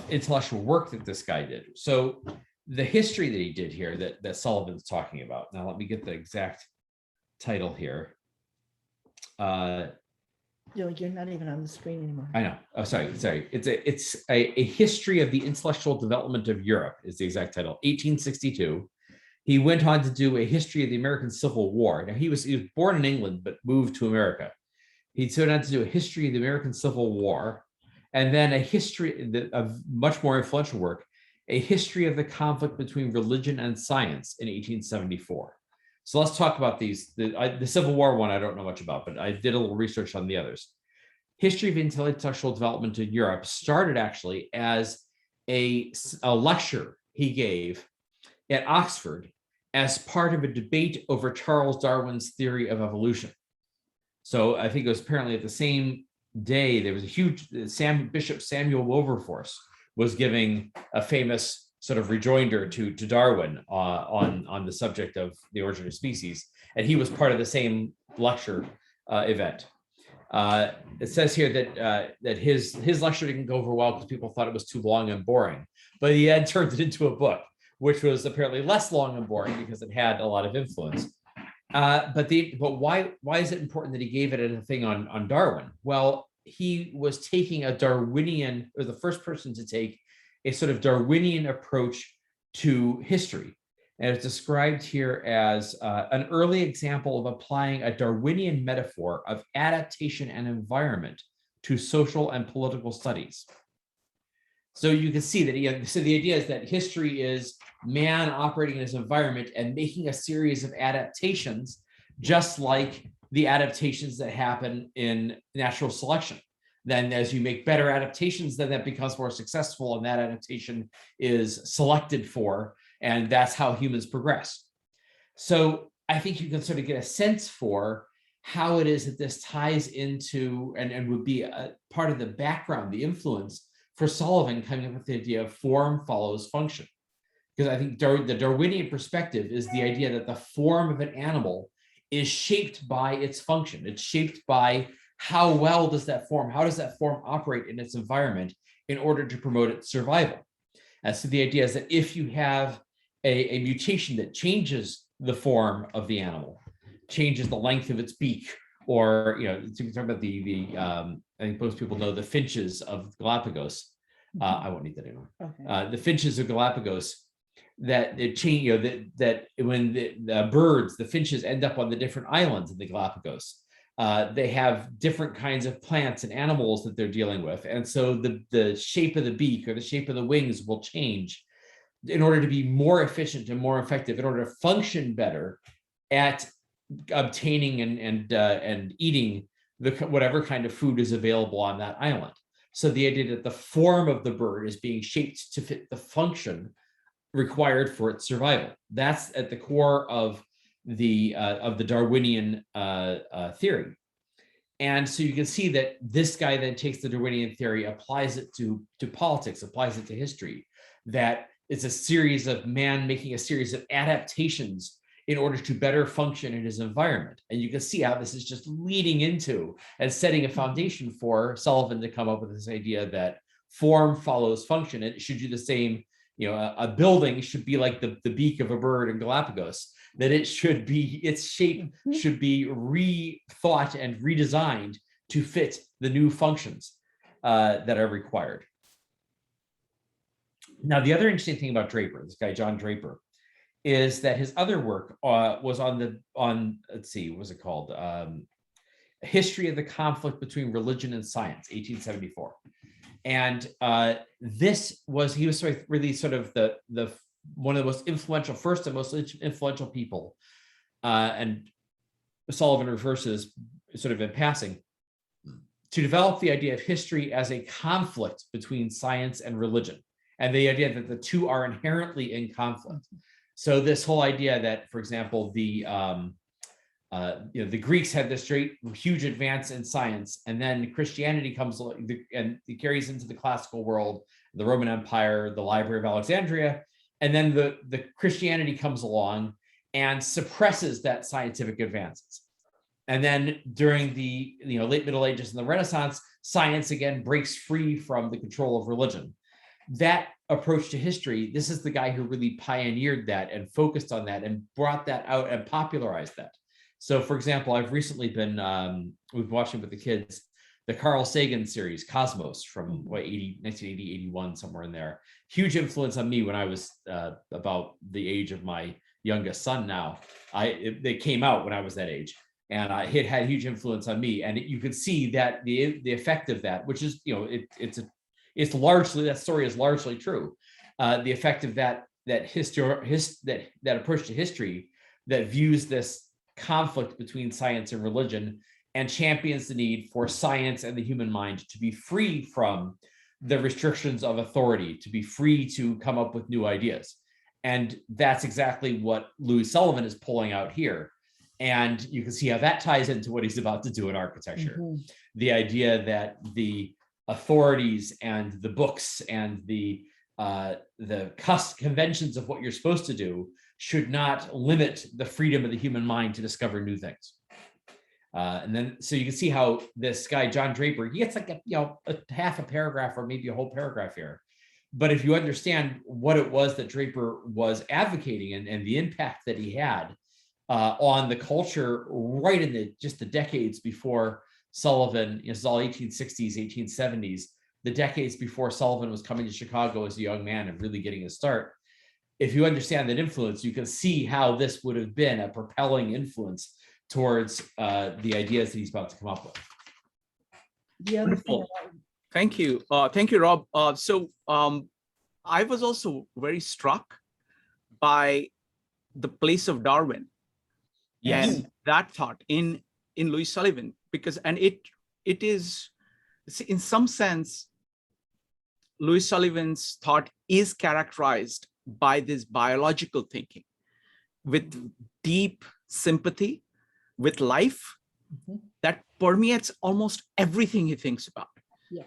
[SPEAKER 3] intellectual work that this guy did. So the history that he did here that Sullivan's talking about. Now let me get the exact title here.
[SPEAKER 2] You're not even on the screen anymore.
[SPEAKER 3] I know. Oh, sorry. It's a history of the intellectual development of Europe is the exact title. 1862. He went on to do a history of the American Civil War. Now he was born in England but moved to America. He went on to do a history of the American Civil War, and then a history of much more influential work, a history of the conflict between religion and science in 1874. So let's talk about these. The Civil War one, I don't know much about, but I did a little research on the others. History of intellectual development in Europe started actually as a lecture he gave at Oxford as part of a debate over Charles Darwin's theory of evolution. So I think it was apparently at the same day, there was a huge, Bishop Samuel Wilberforce was giving a famous sort of rejoinder to Darwin on the subject of the origin of species, and he was part of the same lecture event. It says here that his lecture didn't go over well because people thought it was too long and boring, but he had turned it into a book, which was apparently less long and boring because it had a lot of influence. But why is it important that he gave it a thing on Darwin? Well, he was taking a Darwinian, or the first person to take a sort of Darwinian approach to history. And it's described here as an early example of applying a Darwinian metaphor of adaptation and environment to social and political studies. So you can see that so the idea is that history is man operating in his environment and making a series of adaptations, just like the adaptations that happen in natural selection. Then as you make better adaptations, then that becomes more successful and that adaptation is selected for, and that's how humans progress. So I think you can sort of get a sense for how it is that this ties into and would be a part of the background, the influence for Sullivan coming up with the idea of form follows function. Because I think the Darwinian perspective is the idea that the form of an animal is shaped by its function. It's shaped by how well does that form, how does that form operate in its environment in order to promote its survival. And so the idea is that if you have a mutation that changes the form of the animal, changes the length of its beak, or, you know, so you can talk about I think most people know the finches of Galapagos. I won't need that anymore.
[SPEAKER 2] Okay.
[SPEAKER 3] The finches of Galapagos, that it change, you know, that when the birds, the finches end up on the different islands in the Galapagos, they have different kinds of plants and animals that they're dealing with. And so the shape of the beak or the shape of the wings will change in order to be more efficient and more effective, in order to function better at obtaining and eating whatever kind of food is available on that island. So the idea that the form of the bird is being shaped to fit the function required for its survival. That's at the core of the Darwinian theory. And so you can see that this guy then takes the Darwinian theory, applies it to politics, applies it to history, that it's a series of man making a series of adaptations in order to better function in his environment. And you can see how this is just leading into and setting a foundation for Sullivan to come up with this idea that form follows function. And it should do the same. You know, a building should be like the beak of a bird in Galapagos, that it should be, its shape should be rethought and redesigned to fit the new functions that are required. Now, the other interesting thing about Draper, this guy, John Draper, is that his other work was let's see, what was it called? A History of the Conflict Between Religion and Science, 1874. And he was really sort of the one of the most influential, first and most influential people. And Sullivan refers to this sort of in passing, to develop the idea of history as a conflict between science and religion, and the idea that the two are inherently in conflict. So this whole idea that, for example, the Greeks had this huge advance in science, and then Christianity comes along and it carries into the classical world, the Roman Empire, the Library of Alexandria, and then the Christianity comes along and suppresses that scientific advances. And then during the late Middle Ages and the Renaissance, science again breaks free from the control of religion. That approach to history, this is the guy who really pioneered that and focused on that and brought that out and popularized that. So, for example, I've recently been we've watching with the kids the Carl Sagan series, Cosmos, from 1980, 81, somewhere in there. Huge influence on me when I was about the age of my youngest son now. They came out when I was that age, and it had huge influence on me. And you could see that the effect of that, which is, it's largely, that story is largely true. The effect of that approach to history that views this conflict between science and religion and champions the need for science and the human mind to be free from the restrictions of authority, to be free to come up with new ideas. And that's exactly what Louis Sullivan is pulling out here. And you can see how that ties into what he's about to do in architecture. The idea that the authorities and the books and the conventions of what you're supposed to do should not limit the freedom of the human mind to discover new things. And then, so you can see how this guy, John Draper, he gets like a half a paragraph or maybe a whole paragraph here. But if you understand what it was that Draper was advocating and the impact that he had on the culture right in the decades before Sullivan, this is all 1860s, 1870s, the decades before Sullivan was coming to Chicago as a young man and really getting his start. If you understand that influence, you can see how this would have been a propelling influence towards the ideas that he's about to come up with.
[SPEAKER 2] The other thing,
[SPEAKER 1] Thank you. Thank you, Rob. I was also very struck by the place of Darwin.
[SPEAKER 3] Yes.
[SPEAKER 1] And that thought in Louis Sullivan, because, and it is, in some sense, Louis Sullivan's thought is characterized by this biological thinking with deep sympathy with life that permeates almost everything he thinks about.
[SPEAKER 2] Yeah.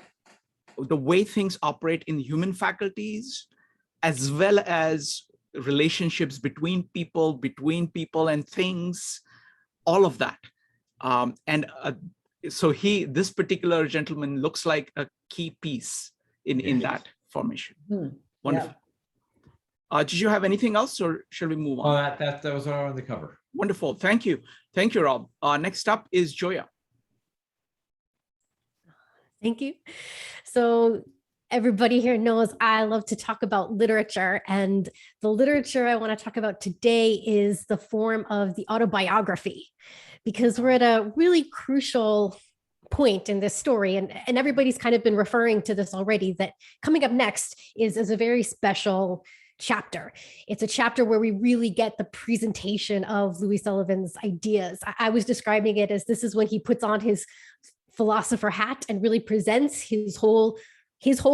[SPEAKER 1] the way things operate in human faculties, as well as relationships between people and things, all of that. So this particular gentleman looks like a key piece in that formation. Wonderful. Did you have anything else, or should we move on?
[SPEAKER 3] That was all on the cover.
[SPEAKER 1] Wonderful. Thank you, Rob. Next up is Joya.
[SPEAKER 4] Thank you. So everybody here knows I love to talk about literature, and the literature I want to talk about today is the form of the autobiography, because we're at a really crucial point in this story, and everybody's kind of been referring to this already, that coming up next is a very special chapter. It's a chapter where we really get the presentation of Louis Sullivan's ideas. I was describing it as this is when he puts on his philosopher hat and really presents his whole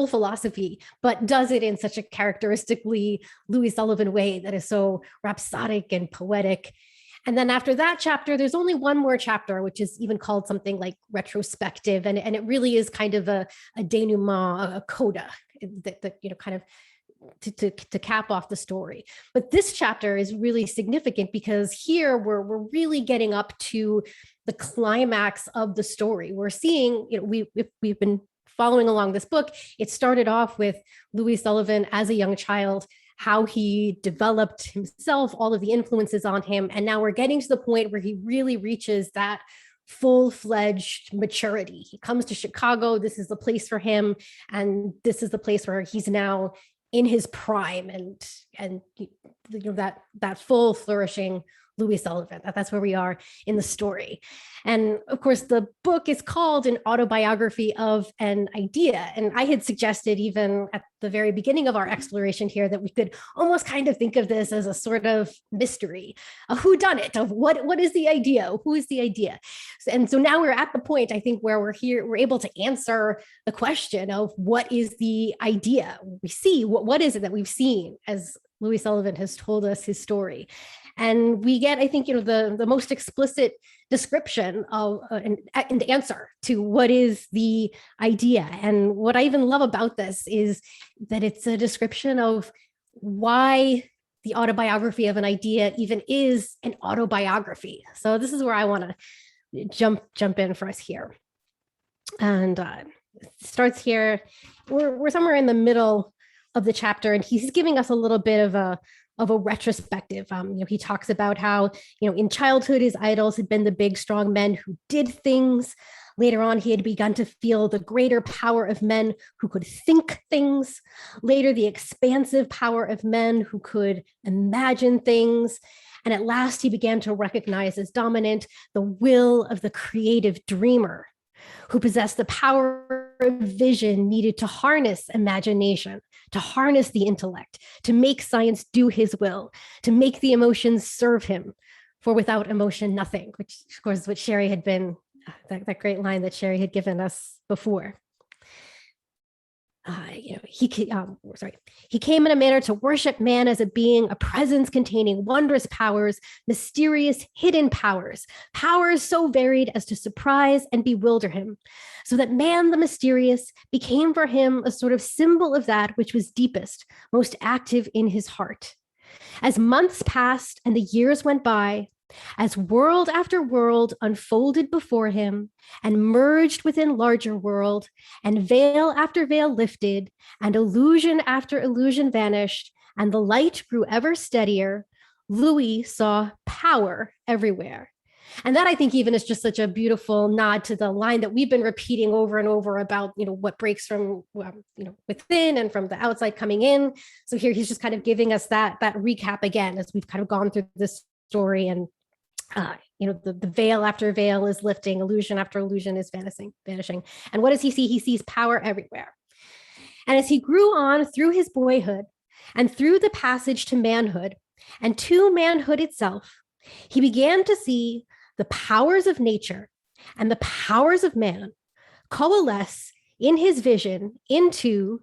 [SPEAKER 4] philosophy, but does it in such a characteristically Louis Sullivan way that is so rhapsodic and poetic. And then after that chapter, there's only one more chapter, which is even called something like retrospective. And it really is kind of a denouement, a coda that kind of to cap off the story. But this chapter is really significant because here we're really getting up to the climax of the story. We're seeing, we've been following along this book. It started off with Louis Sullivan as a young child, how he developed himself, all of the influences on him. And now we're getting to the point where he really reaches that full-fledged maturity. He comes to Chicago. This is the place for him. And this is the place where he's now in his prime and that full flourishing Louis Sullivan. That's where we are in the story. And of course, the book is called An Autobiography of an Idea. And I had suggested even at the very beginning of our exploration here that we could almost kind of think of this as a sort of mystery, a whodunit of what is the idea? Who is the idea? And so now we're at the point, I think, where we're able to answer the question of what is the idea? We see what is it that we've seen as Louis Sullivan has told us his story. And we get, I think, the most explicit description of an answer to what is the idea. And what I even love about this is that it's a description of why the autobiography of an idea even is an autobiography. So this is where I want to jump in for us here. And it starts here. We're somewhere in the middle of the chapter, and he's giving us a little bit of a retrospective. He talks about how, in childhood, his idols had been the big, strong men who did things. Later on, he had begun to feel the greater power of men who could think things. Later, the expansive power of men who could imagine things. And at last, he began to recognize as dominant the will of the creative dreamer, who possessed the power of vision needed to harness imagination, to harness the intellect, to make science do his will, to make the emotions serve him. For without emotion, nothing, which of course is what Sherry had been, that great line that Sherry had given us before. He came in a manner to worship man as a being, a presence containing wondrous powers, mysterious hidden powers, powers so varied as to surprise and bewilder him, so that man the mysterious became for him a sort of symbol of that which was deepest, most active in his heart. As months passed and the years went by, as world after world unfolded before him and merged within larger world, and veil after veil lifted, and illusion after illusion vanished, and the light grew ever steadier, Louis saw power everywhere. And that, I think, even is just such a beautiful nod to the line that we've been repeating over and over about, what breaks from, within and from the outside coming in. So here he's just kind of giving us that recap again, as we've kind of gone through this story, and the veil after veil is lifting, illusion after illusion is vanishing. And what does he see? He sees power everywhere. And as he grew on through his boyhood and through the passage to manhood and to manhood itself, he began to see the powers of nature and the powers of man coalesce in his vision into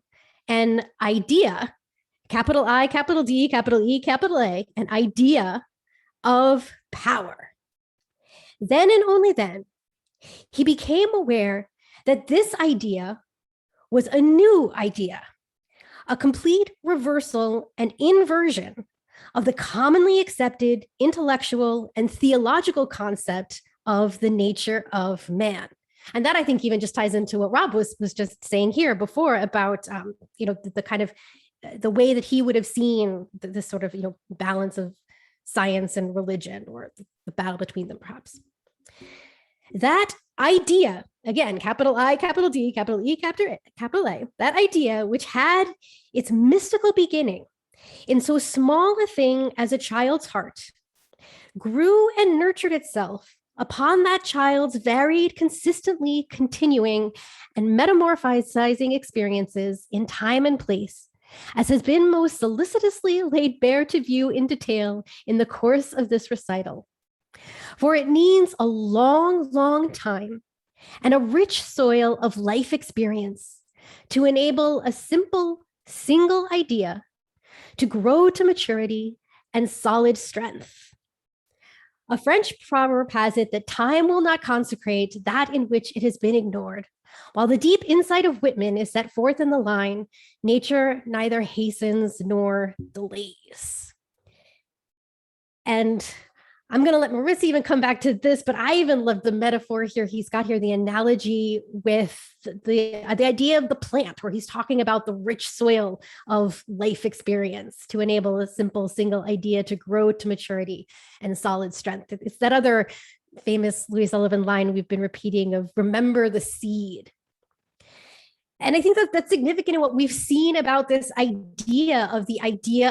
[SPEAKER 4] an idea, capital I, capital D, capital E, capital A, an idea of power. Then and only then, he became aware that this idea was a new idea, a complete reversal and inversion of the commonly accepted intellectual and theological concept of the nature of man. And that, I think, even just ties into what Rob was just saying here before about, the kind of the way that he would have seen this sort of, balance of science and religion, or the battle between them, perhaps. That idea, again, capital I, capital D, capital E, capital A, that idea, which had its mystical beginning in so small a thing as a child's heart, grew and nurtured itself upon that child's varied, consistently continuing and metamorphizing experiences in time and place, as has been most solicitously laid bare to view in detail in the course of this recital. For it needs a long, long time and a rich soil of life experience to enable a simple, single idea to grow to maturity and solid strength. A French proverb has it that time will not consecrate that in which it has been ignored. While the deep insight of Whitman is set forth in the line, nature neither hastens nor delays. And I'm going to let Marissa even come back to this, but I even love the metaphor here. He's got here the analogy with the idea of the plant, where he's talking about the rich soil of life experience to enable a simple single idea to grow to maturity and solid strength. It's that other famous Louis Sullivan line we've been repeating of remember the seed. And I think that that's significant in what we've seen about this idea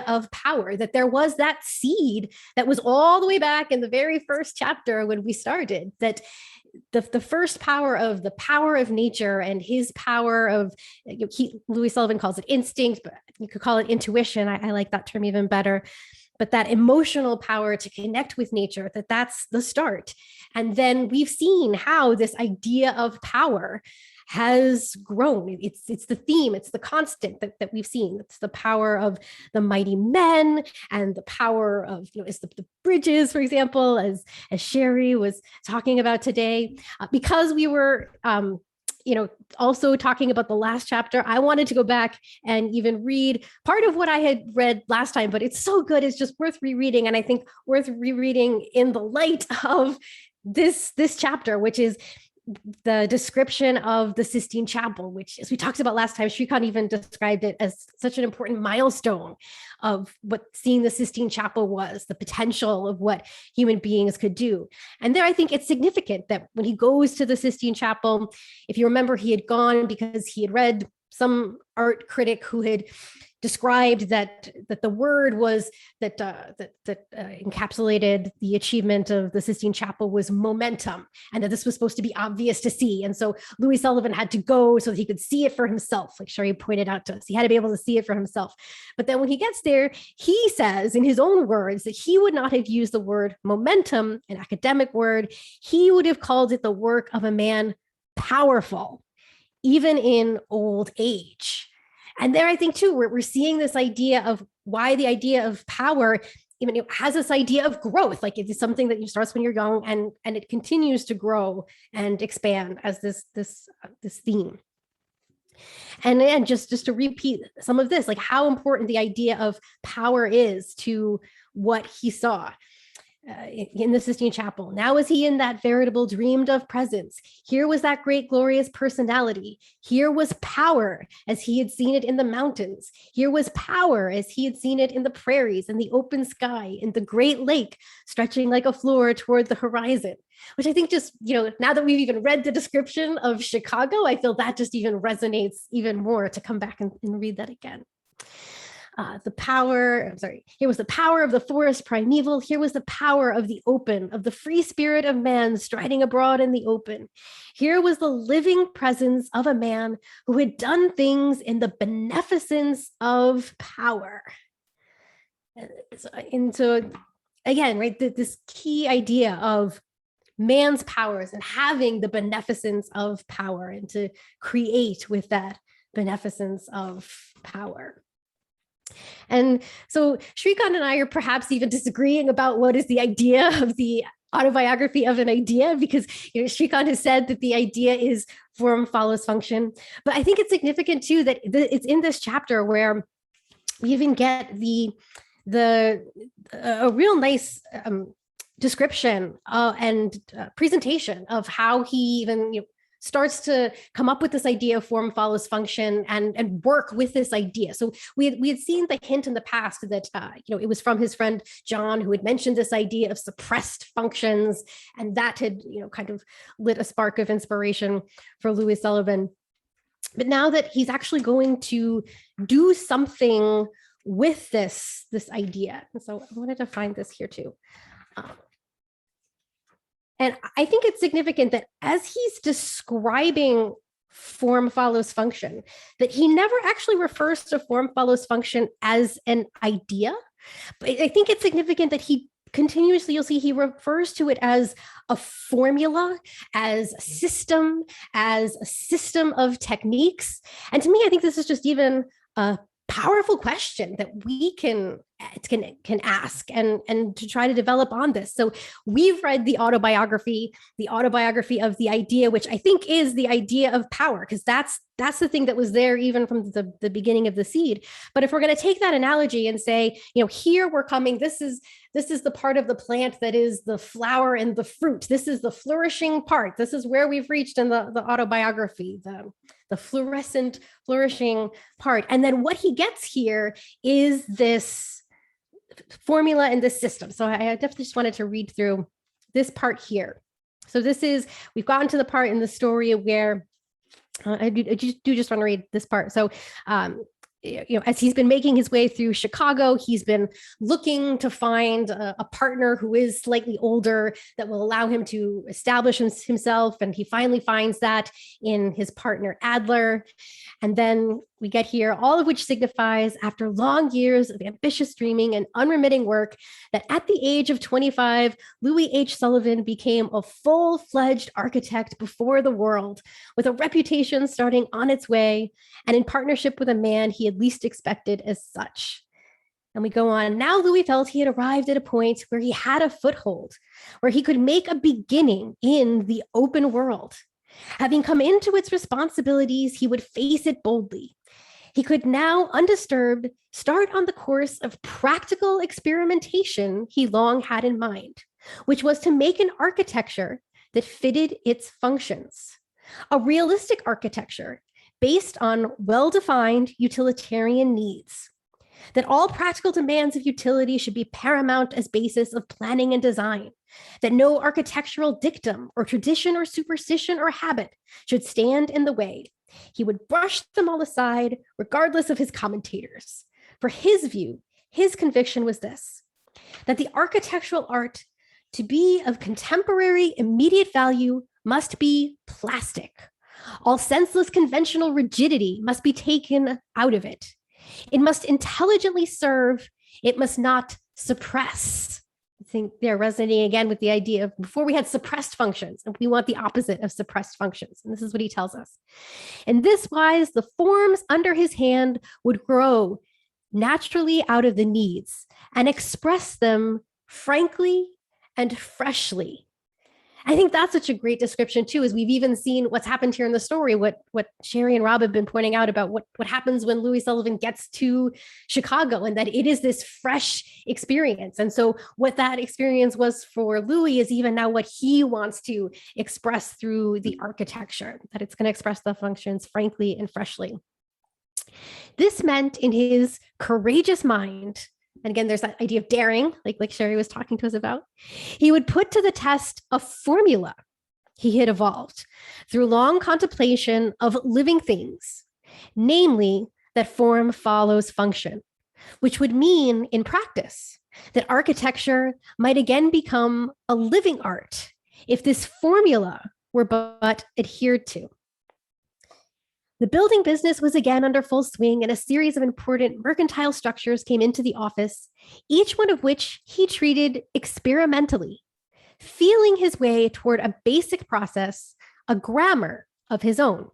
[SPEAKER 4] of power, that there was that seed that was all the way back in the very first chapter when we started, that the first power of nature and his power of, Louis Sullivan calls it instinct, but you could call it intuition. I like that term even better. But that emotional power to connect with nature, that's the start. And then we've seen how this idea of power has grown. It's the theme, it's the constant that we've seen. It's the power of the mighty men and the power of, it's the bridges, for example, as Sherry was talking about today. Because we were also talking about the last chapter, I wanted to go back and even read part of what I had read last time, but it's so good, it's just worth rereading. And I think worth rereading in the light of this chapter, which is the description of the Sistine Chapel, which, as we talked about last time, Shrikant even described it as such an important milestone of what seeing the Sistine Chapel was, the potential of what human beings could do. And there, I think it's significant that when he goes to the Sistine Chapel, if you remember, he had gone because he had read some art critic who had described that the word was that encapsulated the achievement of the Sistine Chapel was momentum, and that this was supposed to be obvious to see. And so Louis Sullivan had to go so that he could see it for himself, like Sherry pointed out to us. He had to be able to see it for himself. But then when he gets there, he says in his own words that he would not have used the word momentum, an academic word. He would have called it the work of a man powerful, even in old age. And there, I think, too, we're seeing this idea of why the idea of power even has this idea of growth. Like, it's something that starts when you're young and it continues to grow and expand as this theme. And just to repeat some of this, like how important the idea of power is to what he saw in the Sistine Chapel. Now is he in that veritable dreamed of presence. Here was that great glorious personality. Here was power as he had seen it in the mountains. Here was power as he had seen it in the prairies and the open sky, in the great lake stretching like a floor toward the horizon. Which I think just, now that we've even read the description of Chicago, I feel that just even resonates even more to come back and read that again. Here was the power of the forest primeval. Here was the power of the open, of the free spirit of man striding abroad in the open. Here was the living presence of a man who had done things in the beneficence of power. And so again, right, this key idea of man's powers and having the beneficence of power and to create with that beneficence of power. And so Shrikant and I are perhaps even disagreeing about what is the idea of the autobiography of an idea, because Shrikant has said that the idea is form follows function. But I think it's significant too that it's in this chapter where we even get a real nice description and presentation of how he even starts to come up with this idea of form follows function and work with this idea. So we had seen the hint in the past that it was from his friend John, who had mentioned this idea of suppressed functions, and that had kind of lit a spark of inspiration for Louis Sullivan. But now that he's actually going to do something with this idea, and so I wanted to find this here too. And I think it's significant that as he's describing form follows function, that he never actually refers to form follows function as an idea. But I think it's significant that he continuously, you'll see, he refers to it as a formula, as a system of techniques. And to me, I think this is just even a powerful question that we can ask and to try to develop on this. So we've read the autobiography of the idea, which I think is the idea of power, because that's the thing that was there even from the beginning of the seed. But if we're going to take that analogy and say, here we're coming, this is the part of the plant that is the flower and the fruit. This is the flourishing part. This is where we've reached in the autobiography, the fluorescent flourishing part. And then what he gets here is this formula and this system. So I definitely just wanted to read through this part here. So we've gotten to the part in the story where I do just want to read this part. So as he's been making his way through Chicago, he's been looking to find a partner who is slightly older that will allow him to establish himself. And he finally finds that in his partner, Adler. And then we get here, all of which signifies, after long years of ambitious dreaming and unremitting work, that at the age of 25, Louis H. Sullivan became a full-fledged architect before the world, with a reputation starting on its way, and in partnership with a man he had least expected as such. And we go on. Now Louis felt he had arrived at a point where he had a foothold, where he could make a beginning in the open world. Having come into its responsibilities, he would face it boldly. He could now, undisturbed, start on the course of practical experimentation he long had in mind, which was to make an architecture that fitted its functions. A realistic architecture based on well-defined utilitarian needs. That all practical demands of utility should be paramount as basis of planning and design, that no architectural dictum or tradition or superstition or habit should stand in the way. He would brush them all aside, regardless of his commentators. For his view, his conviction was this, that the architectural art, to be of contemporary immediate value, must be plastic. All senseless conventional rigidity must be taken out of it. It must intelligently serve. It must not suppress. I think they're resonating again with the idea of before we had suppressed functions, and we want the opposite of suppressed functions. And this is what he tells us. In this wise, the forms under his hand would grow naturally out of the needs and express them frankly and freshly. I think that's such a great description too, as we've even seen what's happened here in the story, what Sherry and Rob have been pointing out about what happens when Louis Sullivan gets to Chicago, and that it is this fresh experience. And so what that experience was for Louis is even now what he wants to express through the architecture, that it's going to express the functions frankly and freshly. This meant in his courageous mind, and again, there's that idea of daring, like Sherry was talking to us about, he would put to the test a formula he had evolved through long contemplation of living things, namely that form follows function, which would mean in practice that architecture might again become a living art if this formula were but adhered to. The building business was again under full swing, and a series of important mercantile structures came into the office, each one of which he treated experimentally, feeling his way toward a basic process, a grammar of his own.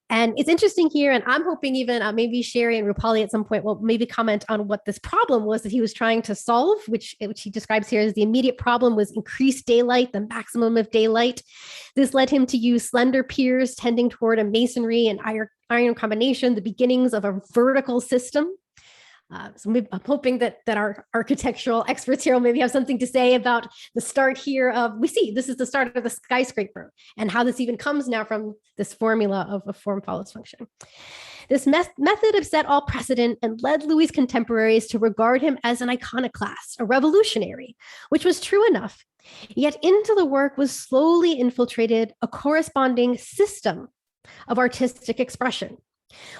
[SPEAKER 4] And it's interesting here, and I'm hoping even maybe Sherry and Rupali at some point will maybe comment on what this problem was that he was trying to solve, which he describes here as the immediate problem was increased daylight, the maximum of daylight. This led him to use slender piers tending toward a masonry and iron combination, the beginnings of a vertical system. So I'm hoping that our architectural experts here will maybe have something to say about the start here of, we see this is the start of the skyscraper and how this even comes now from this formula of a form follows function. This method upset all precedent and led Louis's contemporaries to regard him as an iconoclast, a revolutionary, which was true enough. Yet into the work was slowly infiltrated a corresponding system of artistic expression,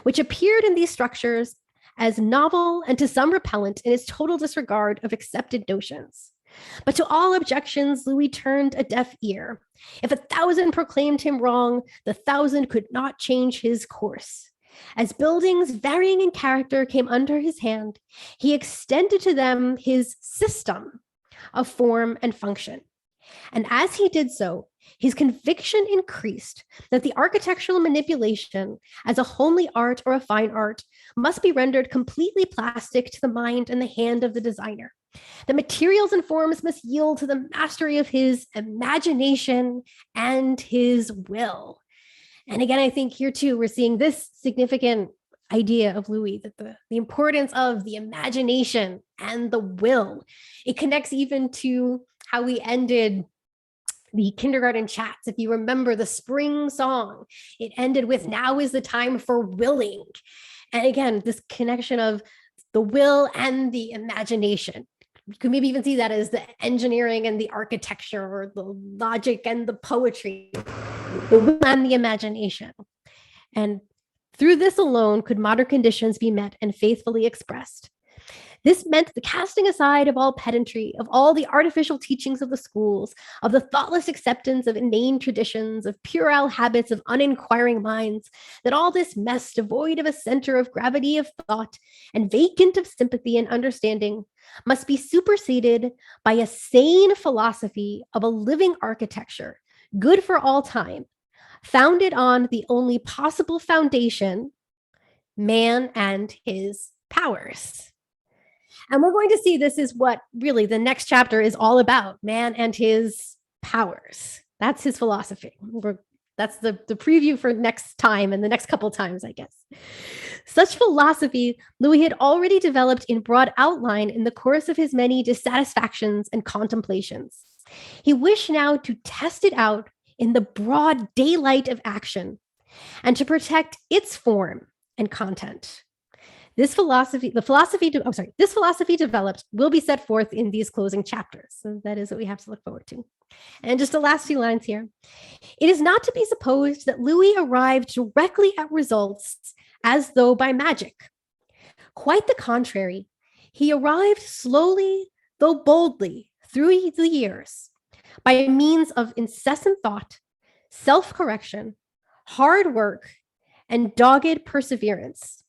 [SPEAKER 4] which appeared in these structures as novel and to some repellent in its total disregard of accepted notions. But to all objections, Louis turned a deaf ear. If 1,000 proclaimed him wrong, the 1,000 could not change his course. As buildings varying in character came under his hand, he extended to them his system of form and function. And as he did so, his conviction increased that the architectural manipulation as a homely art or a fine art must be rendered completely plastic to the mind and the hand of the designer. The materials and forms must yield to the mastery of his imagination and his will. And again, I think here too, we're seeing this significant idea of Louis, that the importance of the imagination and the will. It connects even to how we ended the kindergarten chats. If you remember the spring song, it ended with "Now is the time for willing." And again, this connection of the will and the imagination. You can maybe even see that as the engineering and the architecture, or the logic and the poetry, the will and the imagination. And through this alone could modern conditions be met and faithfully expressed. This meant the casting aside of all pedantry, of all the artificial teachings of the schools, of the thoughtless acceptance of inane traditions, of puerile habits of uninquiring minds, that all this mess, devoid of a center of gravity of thought and vacant of sympathy and understanding, must be superseded by a sane philosophy of a living architecture, good for all time, founded on the only possible foundation, man and his powers. And we're going to see this is what really the next chapter is all about, man and his powers. That's his philosophy. That's the preview for next time and the next couple times, I guess. Such philosophy Louis had already developed in broad outline in the course of his many dissatisfactions and contemplations. He wished now to test it out in the broad daylight of action and to protect its form and content. This philosophy developed will be set forth in these closing chapters. So that is what we have to look forward to. And just the last few lines here. It is not to be supposed that Louis arrived directly at results as though by magic. Quite the contrary, he arrived slowly, though boldly, through the years, by means of incessant thought, self-correction, hard work, and dogged perseverance.